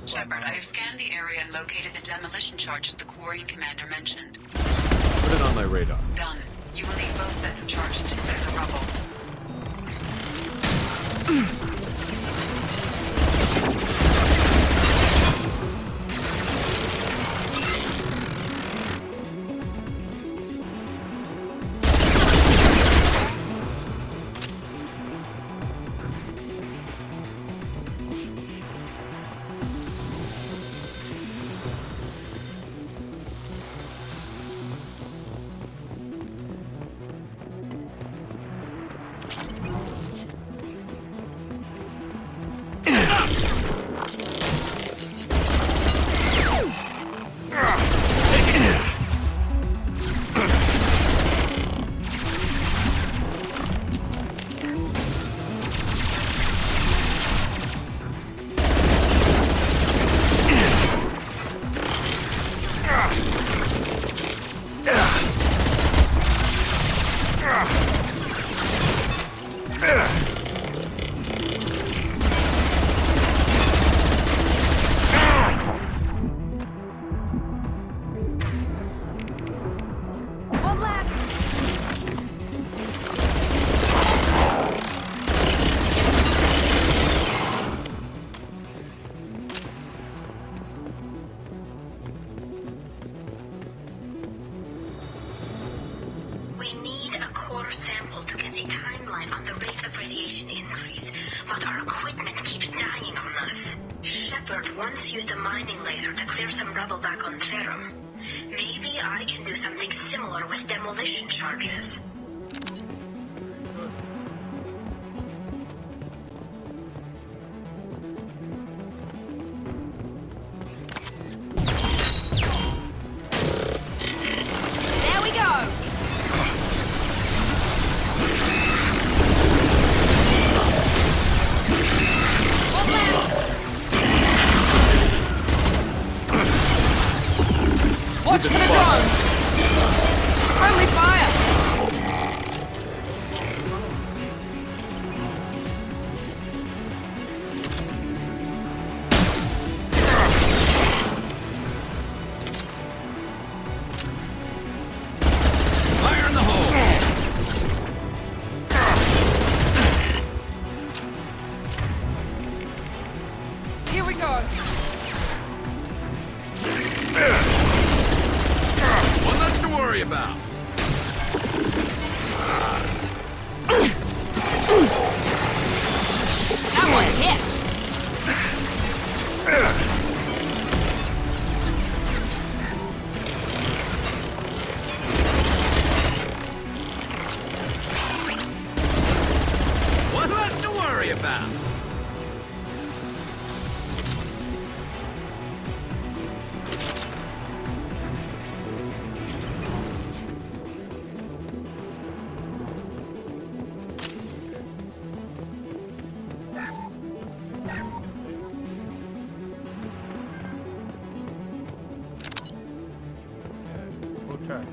Shepard, I have scanned the area and located the demolition charges the Quarian commander mentioned. Put it on my radar. Done. You will need both sets of charges to clear the rubble. We need a core sample to get a timeline on the rate of radiation increase, but our equipment keeps dying on us. Shepard once used a mining laser to clear some rubble back on Therum. Maybe I can do something similar with demolition charges. There we go! Watch for the drones! Friendly fire! charges.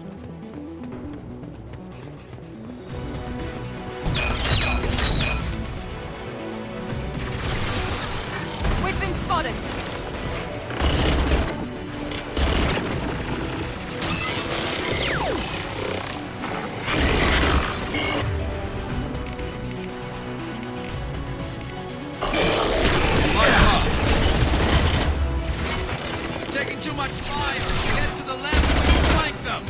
We've been spotted! Taking too much fire! Get to the left when you flank them!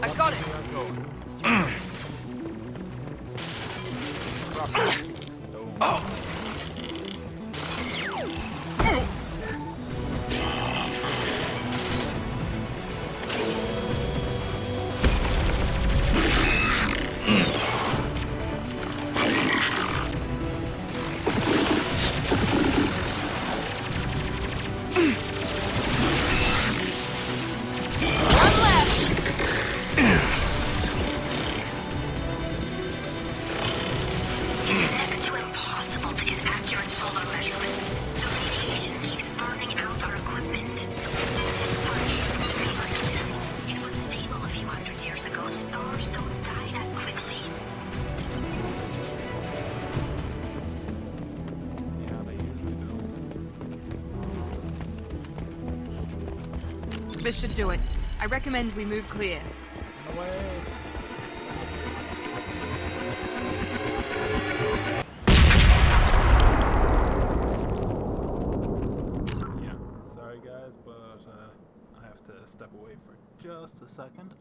I got it! Oh! Next to impossible to get accurate solar measurements. The radiation keeps burning out our equipment. The sun shouldn't be like this. It was stable a few hundred years ago. Stars don't die that quickly. Yeah, they usually do. This should do it. I recommend we move clear. Away. Yeah, sorry guys, but I have to step away for just a second.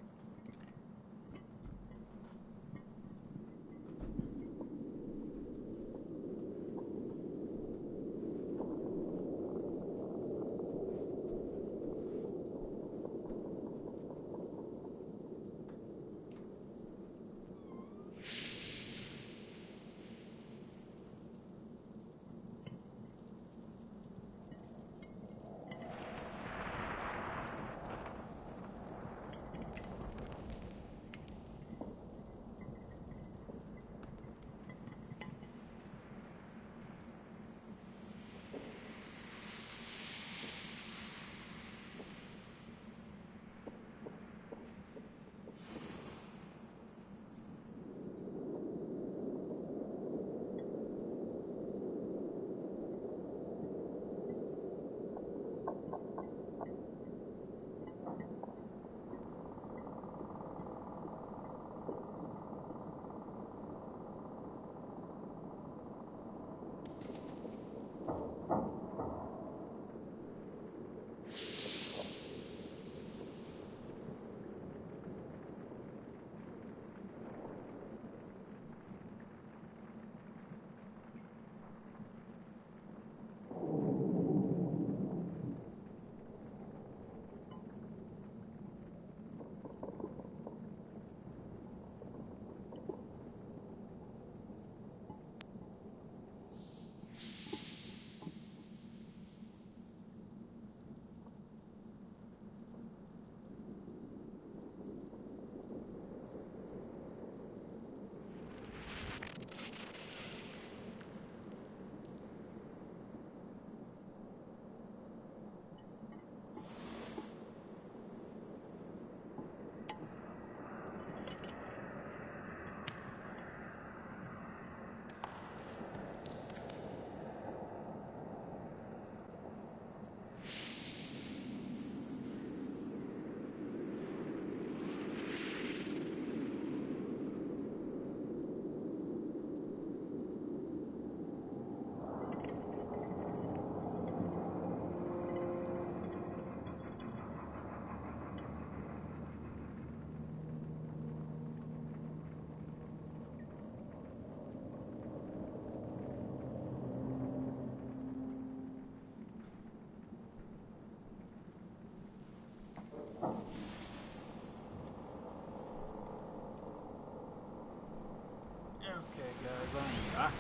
Okay, guys, I'm back.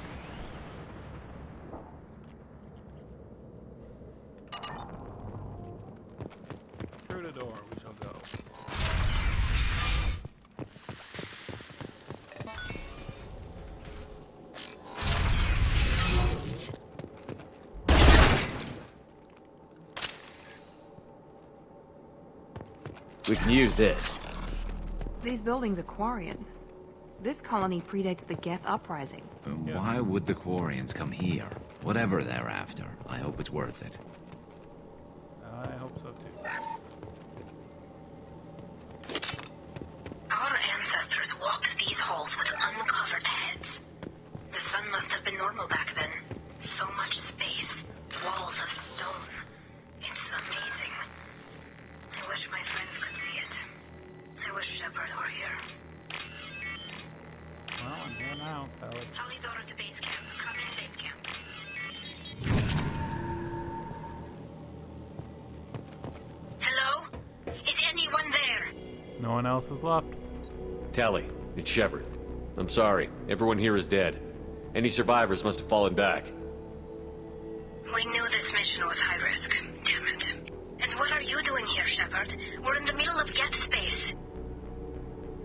Through the door we shall go. We can use this. These buildings are Quarian. This colony predates the Geth Uprising. Why would the Quarians come here? Whatever they're after, I hope it's worth it. I hope so too. Our ancestors walked these halls with uncovered heads. The sun must have been normal back then. So much space, walls of stone. It's amazing. I wish my friends could see it. I wish Shepard were here. Well, I'm here now, Pally. Talidora to base camp. Come in base camp. Hello? Is anyone there? No one else is left. Tally, it's Shepard. I'm sorry. Everyone here is dead. Any survivors must have fallen back. We knew this mission was high risk. Damn it. And what are you doing here, Shepard? We're in the middle of Geth space.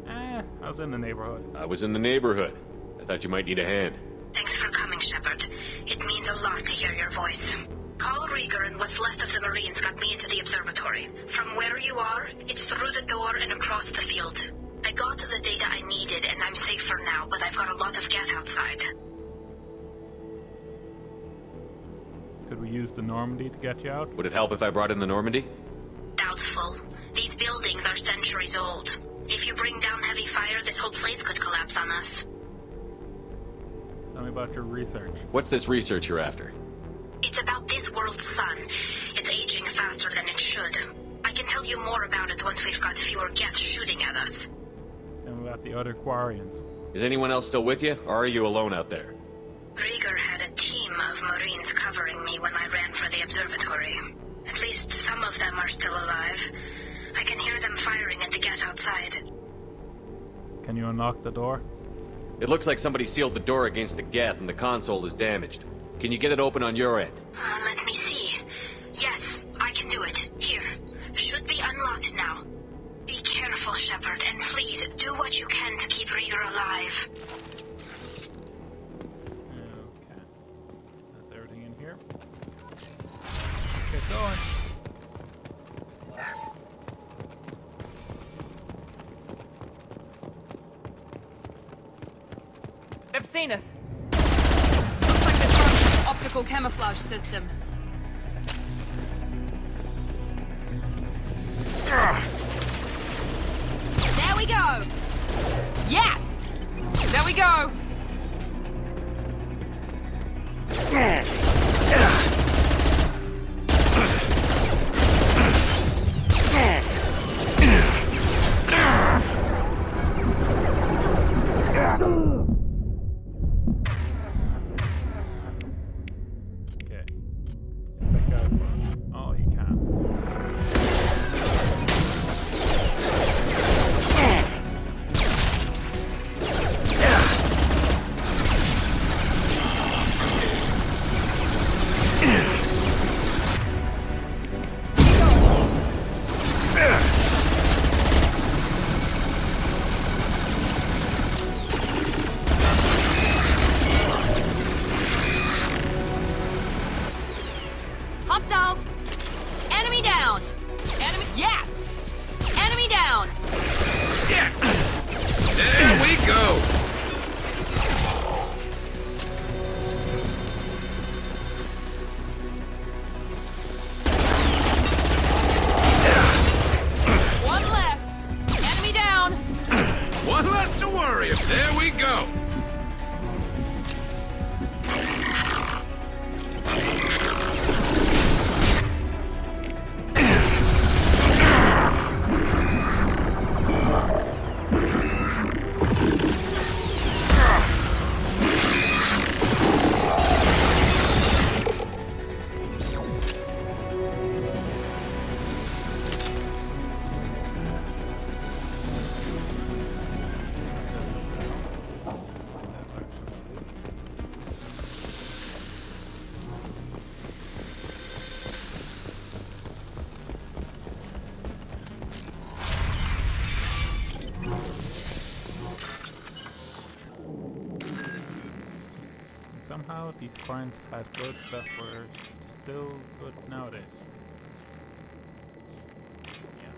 I was in the neighborhood. I was in the neighborhood. I thought you might need a hand. Thanks for coming, Shepard. It means a lot to hear your voice. Call Rieger and what's left of the Marines got me into the observatory. From where you are, it's through the door and across the field. I got the data I needed and I'm safe for now, but I've got a lot of Geth outside. Could we use the Normandy to get you out? Would it help if I brought in the Normandy? Doubtful. These buildings are centuries old. If you bring down heavy fire, this whole place could collapse on us. Tell me about your research. What's this research you're after? It's about this world's sun. It's aging faster than it should. I can tell you more about it once we've got fewer Geth shooting at us. Tell me about the other Quarians. Is anyone else still with you, or are you alone out there? Rieger had a team of Marines covering me when I ran for the observatory. At least some of them are still alive. I can hear them firing at the Geth outside. Can you unlock the door? It looks like somebody sealed the door against the Geth and the console is damaged. Can you get it open on your end? Let me see. Yes, I can do it. Here. Should be unlocked now. Be careful, Shepard, and please do what you can to keep Rieger alive. Okay. That's everything in here. Get going. They've seen us. Looks like they're throwing an optical camouflage system. There we go! Yes! There we go! Okay. Get that guy for all you can. Hostiles! Enemy down! Enemy... Yes! Enemy down! Yes! There we go! One less! Enemy down! One less to worry. There we go. Somehow these coins had good stuff were still good nowadays. Yeah.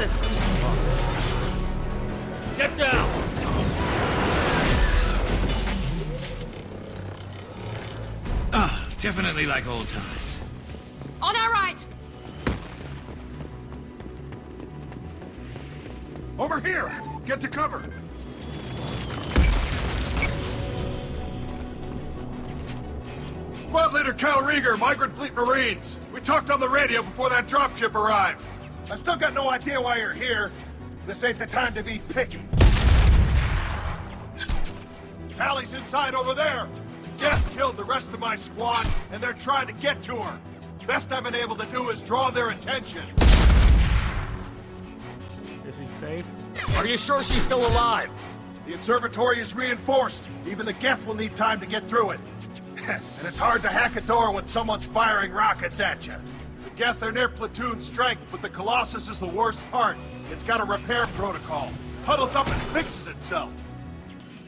Colossus! Get down! Ah, definitely like old times. On our right! Over here! Get to cover! Squad Leader Cal Rieger, Migrant Fleet Marines. We talked on the radio before that dropship arrived. I still got no idea why you're here. This ain't the time to be picky. Callie's inside over there. Death killed the rest of my squad, and they're trying to get to her. Best I've been able to do is draw their attention. Is she safe? Are you sure she's still alive? The observatory is reinforced. Even the Geth will need time to get through it. And it's hard to hack a door when someone's firing rockets at you. The Geth are near platoon strength, but the Colossus is the worst part. It's got a repair protocol. Huddles up and fixes itself.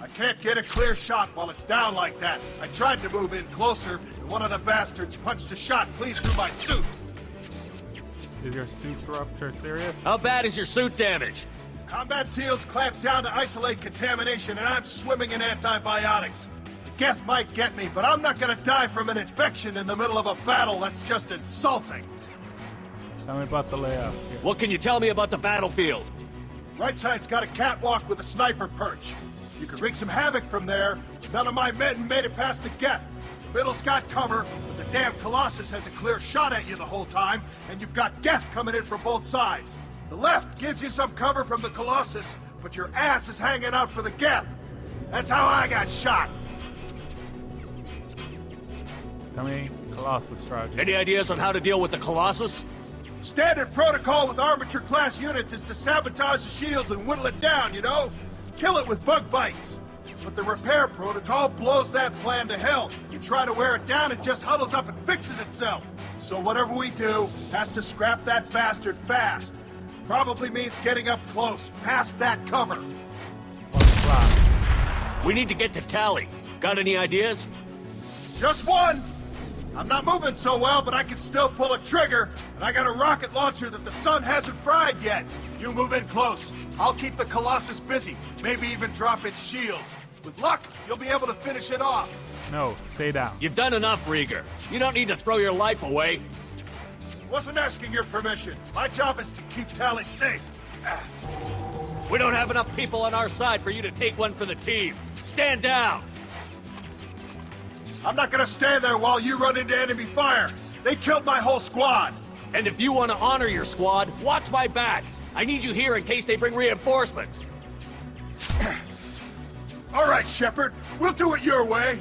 I can't get a clear shot while it's down like that. I tried to move in closer, and one of the bastards punched a shot clean through my suit. Is your suit rupture serious? How bad is your suit damage? Combat SEALs clamped down to isolate contamination, and I'm swimming in antibiotics. The Geth might get me, but I'm not gonna die from an infection in the middle of a battle. That's just insulting. Tell me about the layout here. What can you tell me about the battlefield? Right side's got a catwalk with a sniper perch. You could wreak some havoc from there. None of my men made it past the Geth. The middle's got cover, but the damn Colossus has a clear shot at you the whole time, and you've got Geth coming in from both sides. The left gives you some cover from the Colossus, but your ass is hanging out for the Geth. That's how I got shot. Tell me Colossus strategy. Any ideas on how to deal with the Colossus? Standard protocol with armature-class units is to sabotage the shields and whittle it down, you know? Kill it with bug bites. But the repair protocol blows that plan to hell. You try to wear it down, it just huddles up and fixes itself. So whatever we do has to scrap that bastard fast. Probably means getting up close, past that cover. We need to get to Tally. Got any ideas? Just one! I'm not moving so well, but I can still pull a trigger, and I got a rocket launcher that the sun hasn't fried yet. You move in close. I'll keep the Colossus busy, maybe even drop its shields. With luck, you'll be able to finish it off. No, stay down. You've done enough, Rieger. You don't need to throw your life away. Wasn't asking your permission. My job is to keep Tally safe. We don't have enough people on our side for you to take one for the team. Stand down! I'm not gonna stand there while you run into enemy fire. They killed my whole squad. And if you want to honor your squad, watch my back. I need you here in case they bring reinforcements. All right, Shepard. We'll do it your way.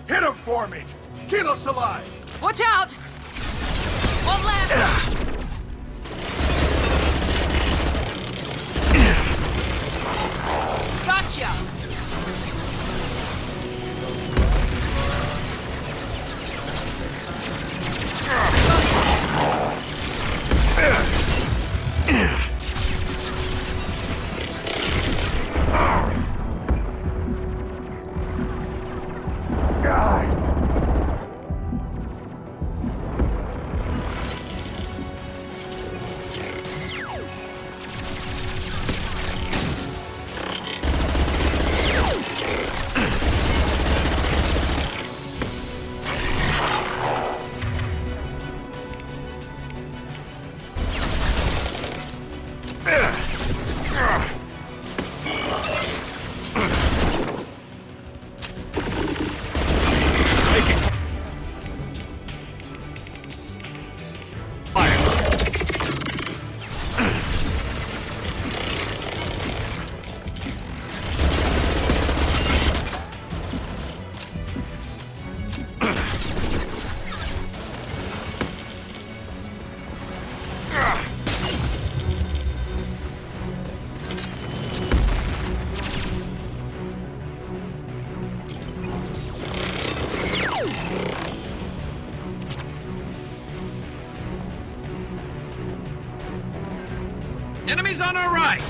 Hit him for me. Kilos alive. Watch out! One left! Gotcha! Enemies on our right!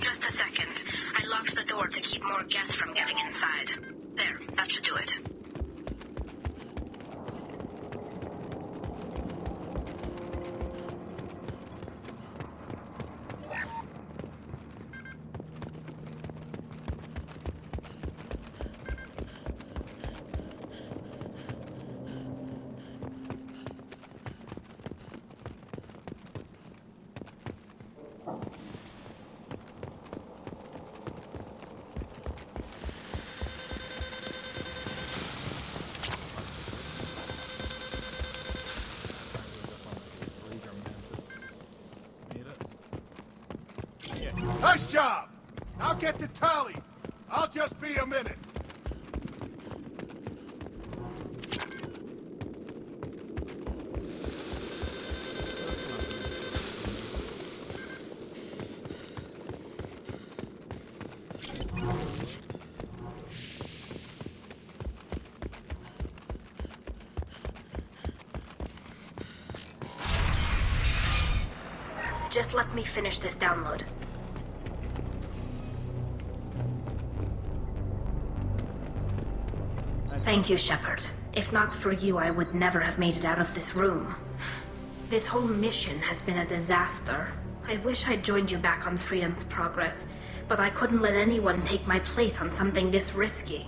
Just a second. I locked the door to keep more gas from getting inside. There, that should do it. Nice job! I'll get to Tali. I'll just be a minute. Just let me finish this download. Thank you, Shepard. If not for you, I would never have made it out of this room. This whole mission has been a disaster. I wish I'd joined you back on Freedom's Progress, but I couldn't let anyone take my place on something this risky.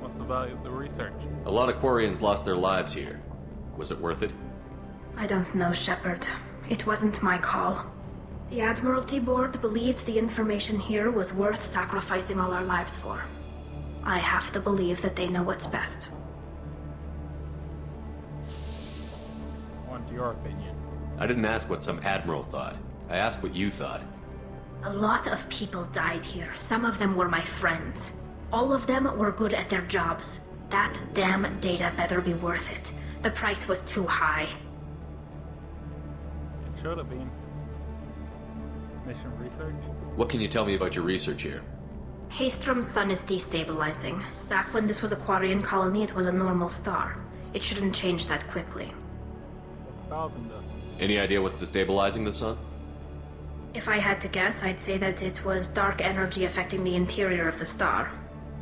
What's the value of the research? A lot of Quarians lost their lives here. Was it worth it? I don't know, Shepard. It wasn't my call. The Admiralty Board believed the information here was worth sacrificing all our lives for. I have to believe that they know what's best. I want your opinion. I didn't ask what some admiral thought. I asked what you thought. A lot of people died here. Some of them were my friends. All of them were good at their jobs. That damn data better be worth it. The price was too high. It should have been. Mission research? What can you tell me about your research here? Haystrom's sun is destabilizing. Back when this was a Quarian colony, it was a normal star. It shouldn't change that quickly. What's causing this? Any idea what's destabilizing the sun? If I had to guess, I'd say that it was dark energy affecting the interior of the star.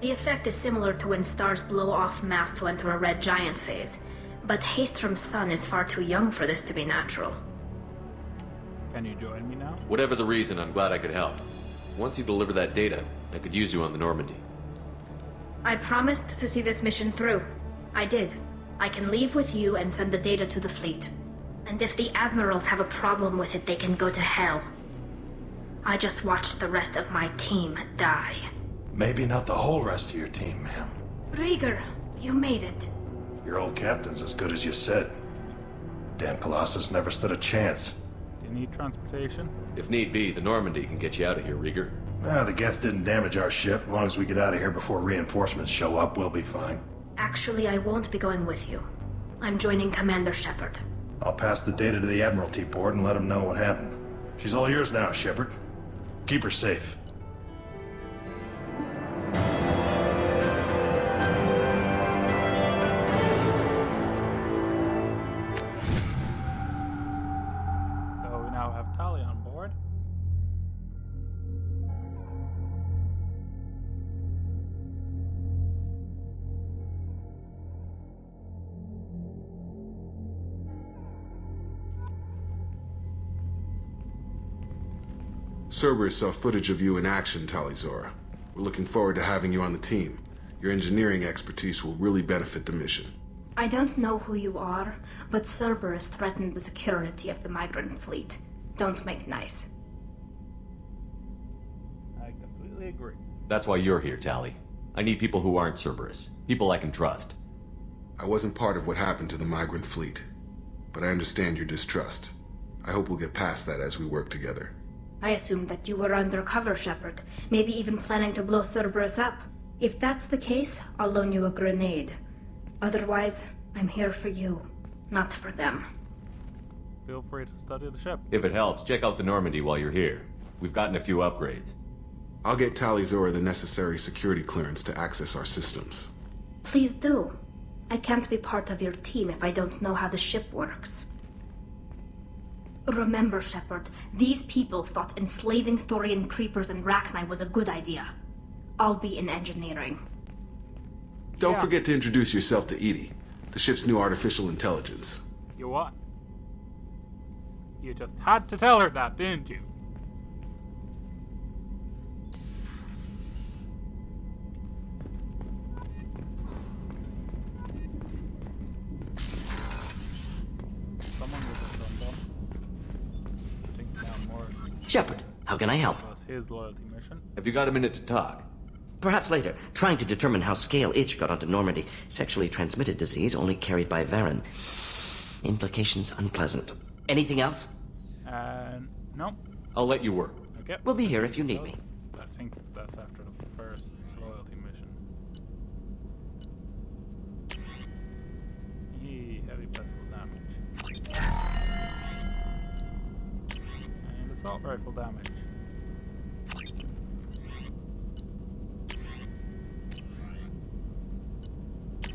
The effect is similar to when stars blow off mass to enter a red giant phase, but Haystrom's sun is far too young for this to be natural. Can you join me now? Whatever the reason, I'm glad I could help. Once you deliver that data, I could use you on the Normandy. I promised to see this mission through. I did. I can leave with you and send the data to the fleet. And if the admirals have a problem with it, they can go to hell. I just watched the rest of my team die. Maybe not the whole rest of your team, ma'am. Rieger, you made it. Your old captain's as good as you said. Damn Colossus never stood a chance. Do you need transportation? If need be, the Normandy can get you out of here, Rieger. The Geth didn't damage our ship. As long as we get out of here before reinforcements show up, we'll be fine. Actually, I won't be going with you. I'm joining Commander Shepard. I'll pass the data to the Admiralty Board and let them know what happened. She's all yours now, Shepard. Keep her safe. So we now have Tali on board. Cerberus saw footage of you in action, Talizora. We're looking forward to having you on the team. Your engineering expertise will really benefit the mission. I don't know who you are, but Cerberus threatened the security of the migrant fleet. Don't make nice. I completely agree. That's why you're here, Tali. I need people who aren't Cerberus. People I can trust. I wasn't part of what happened to the migrant fleet, but I understand your distrust. I hope we'll get past that as we work together. I assumed that you were undercover, Shepard. Maybe even planning to blow Cerberus up. If that's the case, I'll loan you a grenade. Otherwise, I'm here for you, not for them. Feel free to study the ship. If it helps, check out the Normandy while you're here. We've gotten a few upgrades. I'll get Tali'Zorah the necessary security clearance to access our systems. Please do. I can't be part of your team if I don't know how the ship works. Remember, Shepard, these people thought enslaving Thorian creepers in Rachni was a good idea. I'll be in engineering. Don't forget to introduce yourself to EDI, the ship's new artificial intelligence. You what? You just had to tell her that, didn't you? Someone with a dum-dum. Take down more. Shepard, how can I help? That was his loyalty mission. Have you got a minute to talk? Perhaps later. Trying to determine how Scale Itch got onto Normandy. Sexually transmitted disease only carried by Varen. Implications unpleasant. Anything else? No. I'll let you work. Okay. We'll be here if you need me. I think that's after the first loyalty mission. Yee, heavy pistol damage. And assault rifle damage.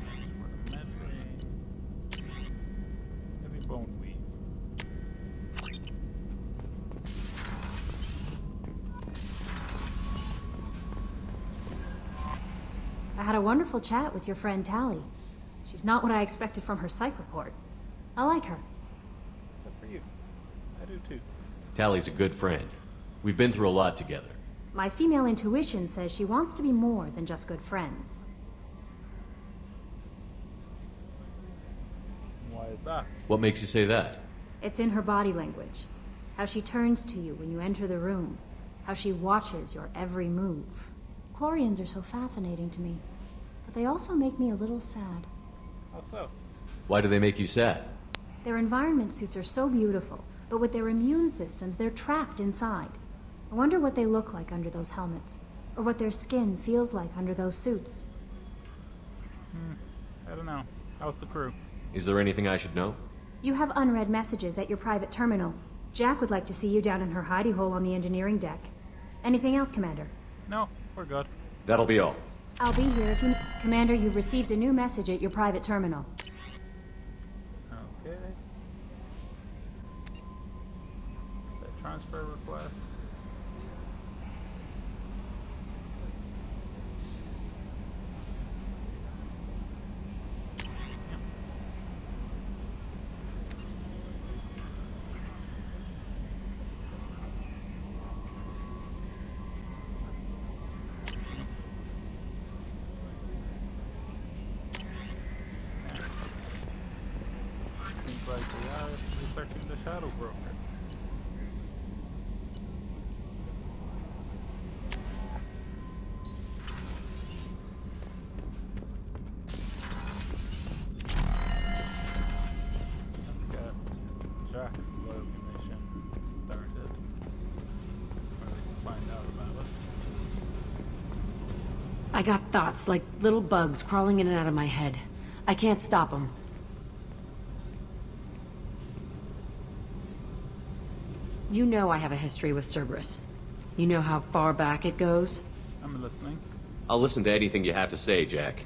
That's for the med ray. Heavy bone weave. I had a wonderful chat with your friend Tali. She's not what I expected from her psych report. I like her. Good for you. I do too. Tali's a good friend. We've been through a lot together. My female intuition says she wants to be more than just good friends. Why is that? What makes you say that? It's in her body language. How she turns to you when you enter the room. How she watches your every move. Quarians are so fascinating to me, but they also make me a little sad. How so? Why do they make you sad? Their environment suits are so beautiful, but with their immune systems, they're trapped inside. I wonder what they look like under those helmets, or what their skin feels like under those suits. I don't know. How's the crew? Is there anything I should know? You have unread messages at your private terminal. Jack would like to see you down in her hidey hole on the engineering deck. Anything else, Commander? No, we're good. That'll be all. I'll be here if you... Commander, you've received a new message at your private terminal. Okay. The transfer request. Seems like we are researching the Shadow Broker. Let's get Jack's loyalty mission started. Where we can find out about it. I got thoughts like little bugs crawling in and out of my head. I can't stop them. You know I have a history with Cerberus. You know how far back it goes? I'm listening. I'll listen to anything you have to say, Jack.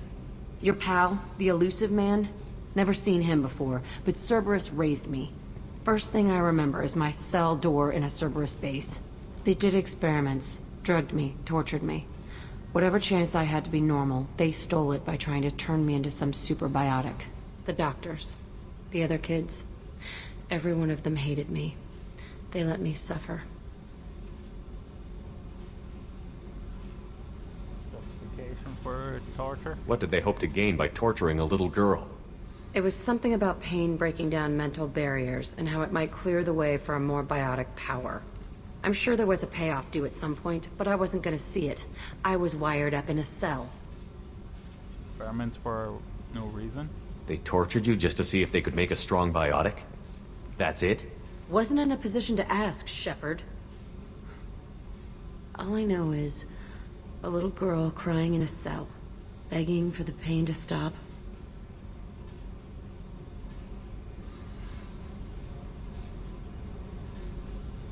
Your pal, the elusive man? Never seen him before, but Cerberus raised me. First thing I remember is my cell door in a Cerberus base. They did experiments, drugged me, tortured me. Whatever chance I had to be normal, they stole it by trying to turn me into some super biotic. The doctors, the other kids, every one of them hated me. They let me suffer. Justification for torture? What did they hope to gain by torturing a little girl? It was something about pain breaking down mental barriers and how it might clear the way for a more biotic power. I'm sure there was a payoff due at some point, but I wasn't gonna see it. I was wired up in a cell. Experiments for no reason? They tortured you just to see if they could make a strong biotic? That's it? Wasn't in a position to ask, Shepard. All I know is a little girl crying in a cell, begging for the pain to stop.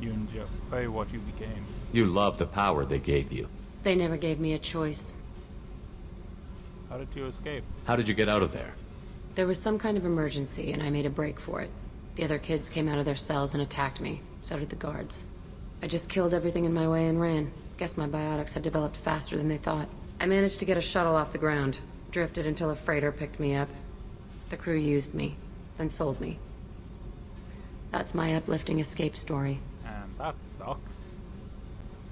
You enjoy what you became. You love the power they gave you. They never gave me a choice. How did you escape? How did you get out of there? There was some kind of emergency, and I made a break for it. The other kids came out of their cells and attacked me. So did the guards. I just killed everything in my way and ran. Guess my biotics had developed faster than they thought. I managed to get a shuttle off the ground. Drifted until a freighter picked me up. The crew used me, then sold me. That's my uplifting escape story. And that sucks.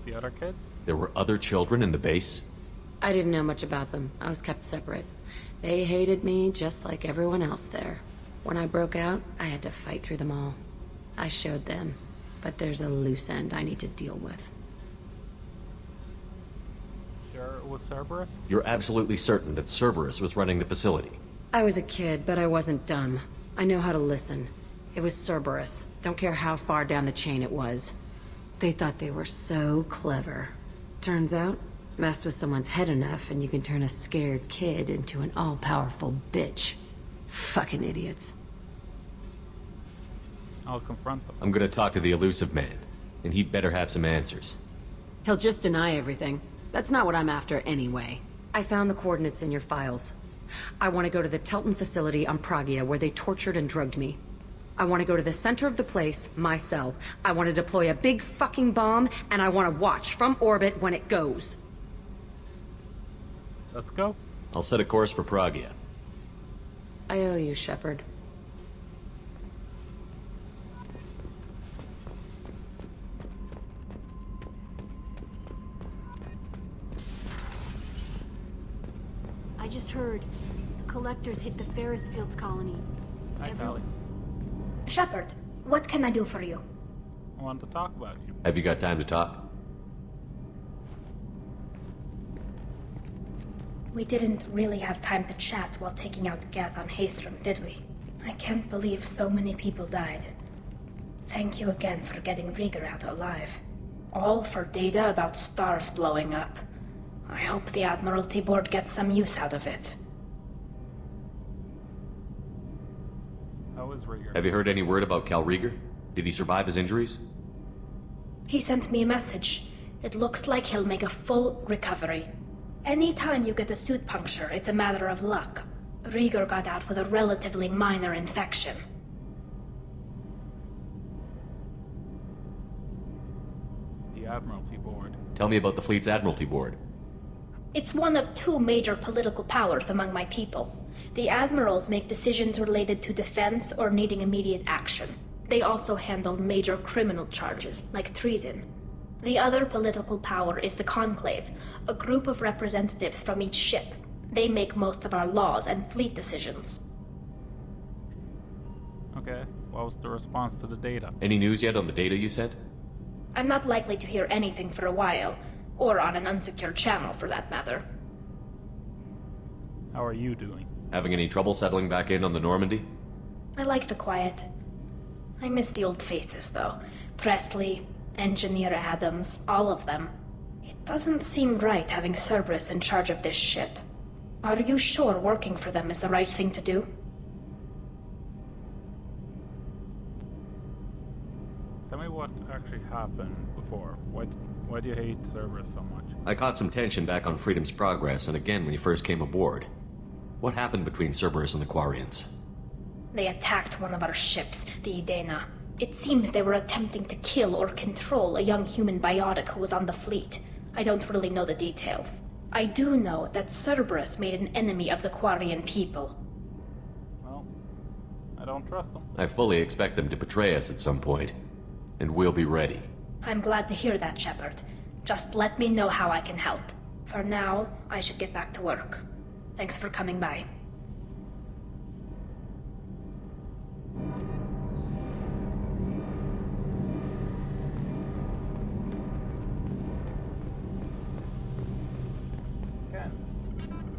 The other kids? There were other children in the base? I didn't know much about them. I was kept separate. They hated me just like everyone else there. When I broke out, I had to fight through them all. I showed them, but there's a loose end I need to deal with. There was Cerberus? You're absolutely certain that Cerberus was running the facility? I was a kid, but I wasn't dumb. I know how to listen. It was Cerberus. Don't care how far down the chain it was. They thought they were so clever. Turns out, mess with someone's head enough and you can turn a scared kid into an all-powerful bitch. Fucking idiots. I'll confront them. I'm gonna talk to the Elusive Man, and he'd better have some answers. He'll just deny everything. That's not what I'm after anyway. I found the coordinates in your files. I want to go to the Telton facility on Pragia where they tortured and drugged me. I want to go to the center of the place, my cell. I want to deploy a big fucking bomb, and I want to watch from orbit when it goes. Let's go. I'll set a course for Pragia. I owe you, Shepard. I just heard the Collectors hit the Ferris Fields colony. Hi, Callie. Shepard, what can I do for you? I want to talk about you. Have you got time to talk? We didn't really have time to chat while taking out Gath on Haestrom, did we? I can't believe so many people died. Thank you again for getting Rieger out alive. All for data about stars blowing up. I hope the Admiralty Board gets some use out of it. How is Rieger? Have you heard any word about Cal Rieger? Did he survive his injuries? He sent me a message. It looks like he'll make a full recovery. Anytime you get a suit puncture, it's a matter of luck. Rieger got out with a relatively minor infection. The Admiralty Board. Tell me about the fleet's Admiralty Board. It's one of two major political powers among my people. The admirals make decisions related to defense or needing immediate action. They also handle major criminal charges, like treason. The other political power is the Conclave, a group of representatives from each ship. They make most of our laws and fleet decisions. Okay, what was the response to the data? Any news yet on the data you sent? I'm not likely to hear anything for a while, or on an unsecured channel for that matter. How are you doing? Having any trouble settling back in on the Normandy? I like the quiet. I miss the old faces, though. Presley, Engineer Adams, all of them. It doesn't seem right having Cerberus in charge of this ship. Are you sure working for them is the right thing to do? Tell me what actually happened before. Why do you hate Cerberus so much? I caught some tension back on Freedom's Progress, and again when you first came aboard. What happened between Cerberus and the Quarians? They attacked one of our ships, the Idena. It seems they were attempting to kill or control a young human biotic who was on the fleet. I don't really know the details. I do know that Cerberus made an enemy of the Quarian people. Well, I don't trust them. I fully expect them to betray us at some point, and we'll be ready. I'm glad to hear that, Shepard. Just let me know how I can help. For now, I should get back to work. Thanks for coming by.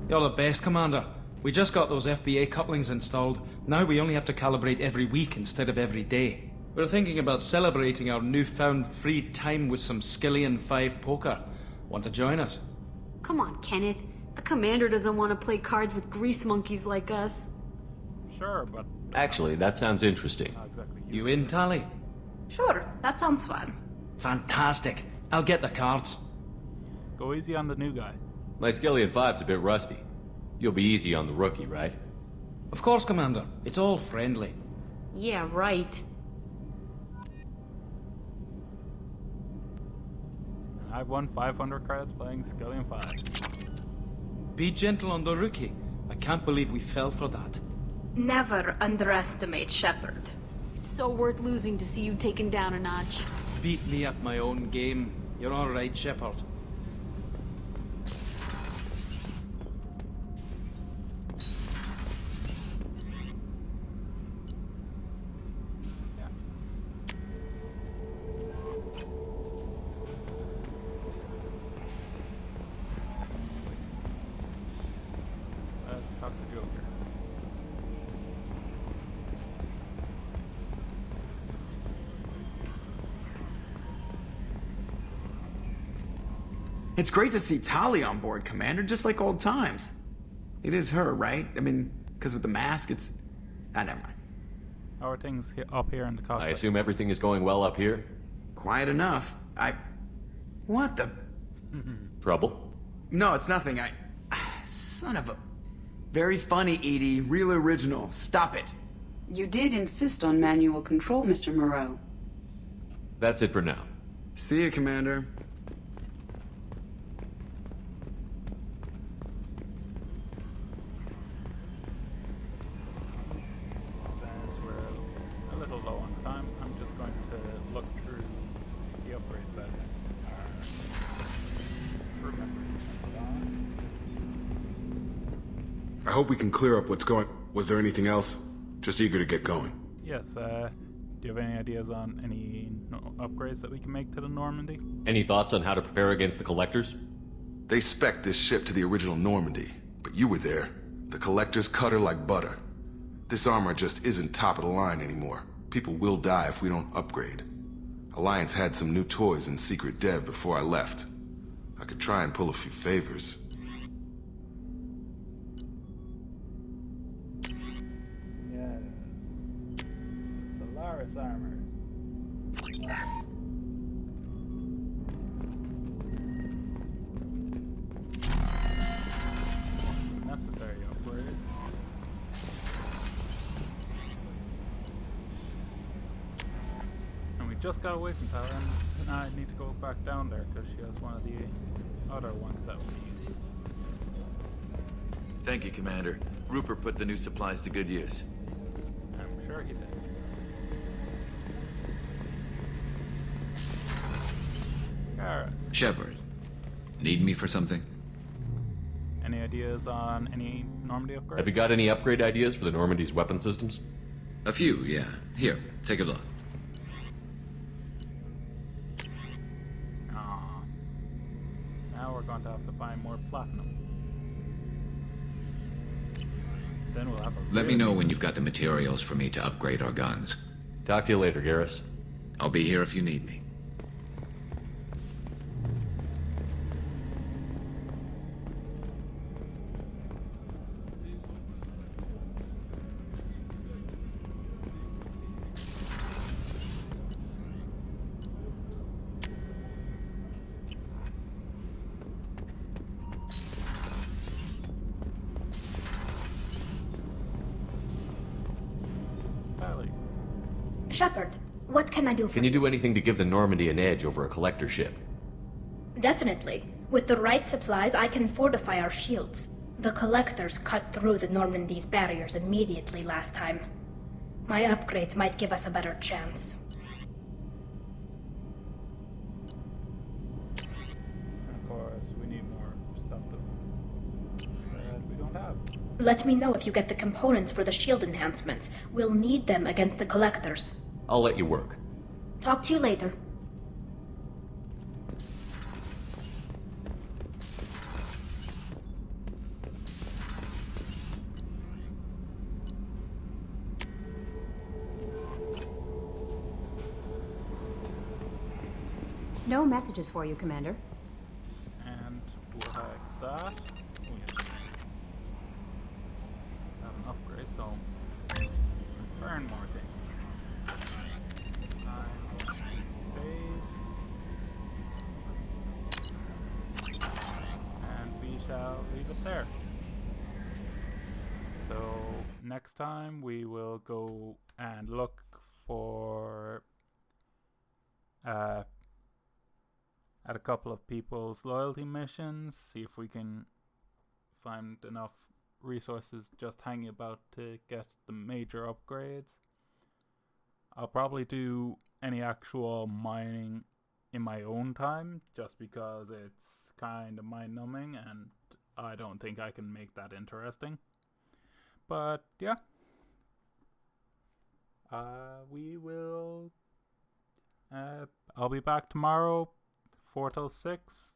You're the best, Commander. We just got those FBA couplings installed. Now we only have to calibrate every week instead of every day. We're thinking about celebrating our newfound free time with some Skillian 5 poker. Want to join us? Come on, Kenneth. The commander doesn't want to play cards with grease monkeys like us. Sure, but... Actually, that sounds interesting. You in, Tally? Sure, that sounds fun. Fantastic. I'll get the cards. Go easy on the new guy. My Skillian 5's a bit rusty. You'll be easy on the rookie, right? Of course, Commander. It's all friendly. Yeah, right. I've won 500 credits playing Skillian 5. Be gentle on the rookie. I can't believe we fell for that. Never underestimate Shepard. It's so worth losing to see you taken down a notch. Beat me at my own game. You're all right, Shepard. Let's talk to Joker. It's great to see Tali on board, Commander, just like old times. It is her, right? I mean, because with the mask, it's... Ah, never mind. How are things up here in the cockpit? I assume everything is going well up here? Quiet enough. What the... Trouble? No, it's nothing. Son of a... Very funny, Edie. Real original. Stop it. You did insist on manual control, Mr. Moreau. That's it for now. See you, Commander. Since we're a little low on time, I'm just going to look through the upgrades that are crew members. I hope we can clear up what's going... Was there anything else? Just eager to get going. Yes, do you have any ideas on any upgrades that we can make to the Normandy? Any thoughts on how to prepare against the Collectors? They spec'd this ship to the original Normandy, but you were there. The Collectors cut her like butter. This armor just isn't top of the line anymore. People will die if we don't upgrade. Alliance had some new toys in secret dev before I left. I could try and pull a few favors. Yes. Solaris armor. Necessary upgrades. And we just got away from Tyler, and now I need to go back down there because she has one of the other ones that we need. Thank you, Commander. Rupert put the new supplies to good use. I'm sure he did. Garrus. Shepard, need me for something? Any ideas on any Normandy upgrades? Have you got any upgrade ideas for the Normandy's weapon systems? A few, yeah. Here, take a look. Aw. Now we're going to have to find more platinum. Then we'll have a Let me know when you've got the materials for me to upgrade our guns. Talk to you later, Garrus. I'll be here if you need me. Shepard, what can I do for Can you do anything to give the Normandy an edge over a Collector ship? Definitely. With the right supplies, I can fortify our shields. The Collectors cut through the Normandy's barriers immediately last time. My upgrades might give us a better chance. Of course, we need more stuff that we don't have. Let me know if you get the components for the shield enhancements. We'll need them against the Collectors. I'll let you work. Talk to you later. No messages for you, Commander. And we'll have that. Oh, yes. Have an upgrade, so burn more things. Save. And we shall leave it there. So next time we will go and look for at a couple of people's loyalty missions, see if we can find enough resources just hanging about to get the major upgrades. I'll probably do any actual mining in my own time, just because it's kind of mind-numbing and I don't think I can make that interesting. But yeah, we will I'll be back tomorrow 4 till 6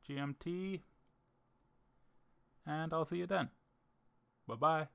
GMT, and I'll see you then. Bye bye.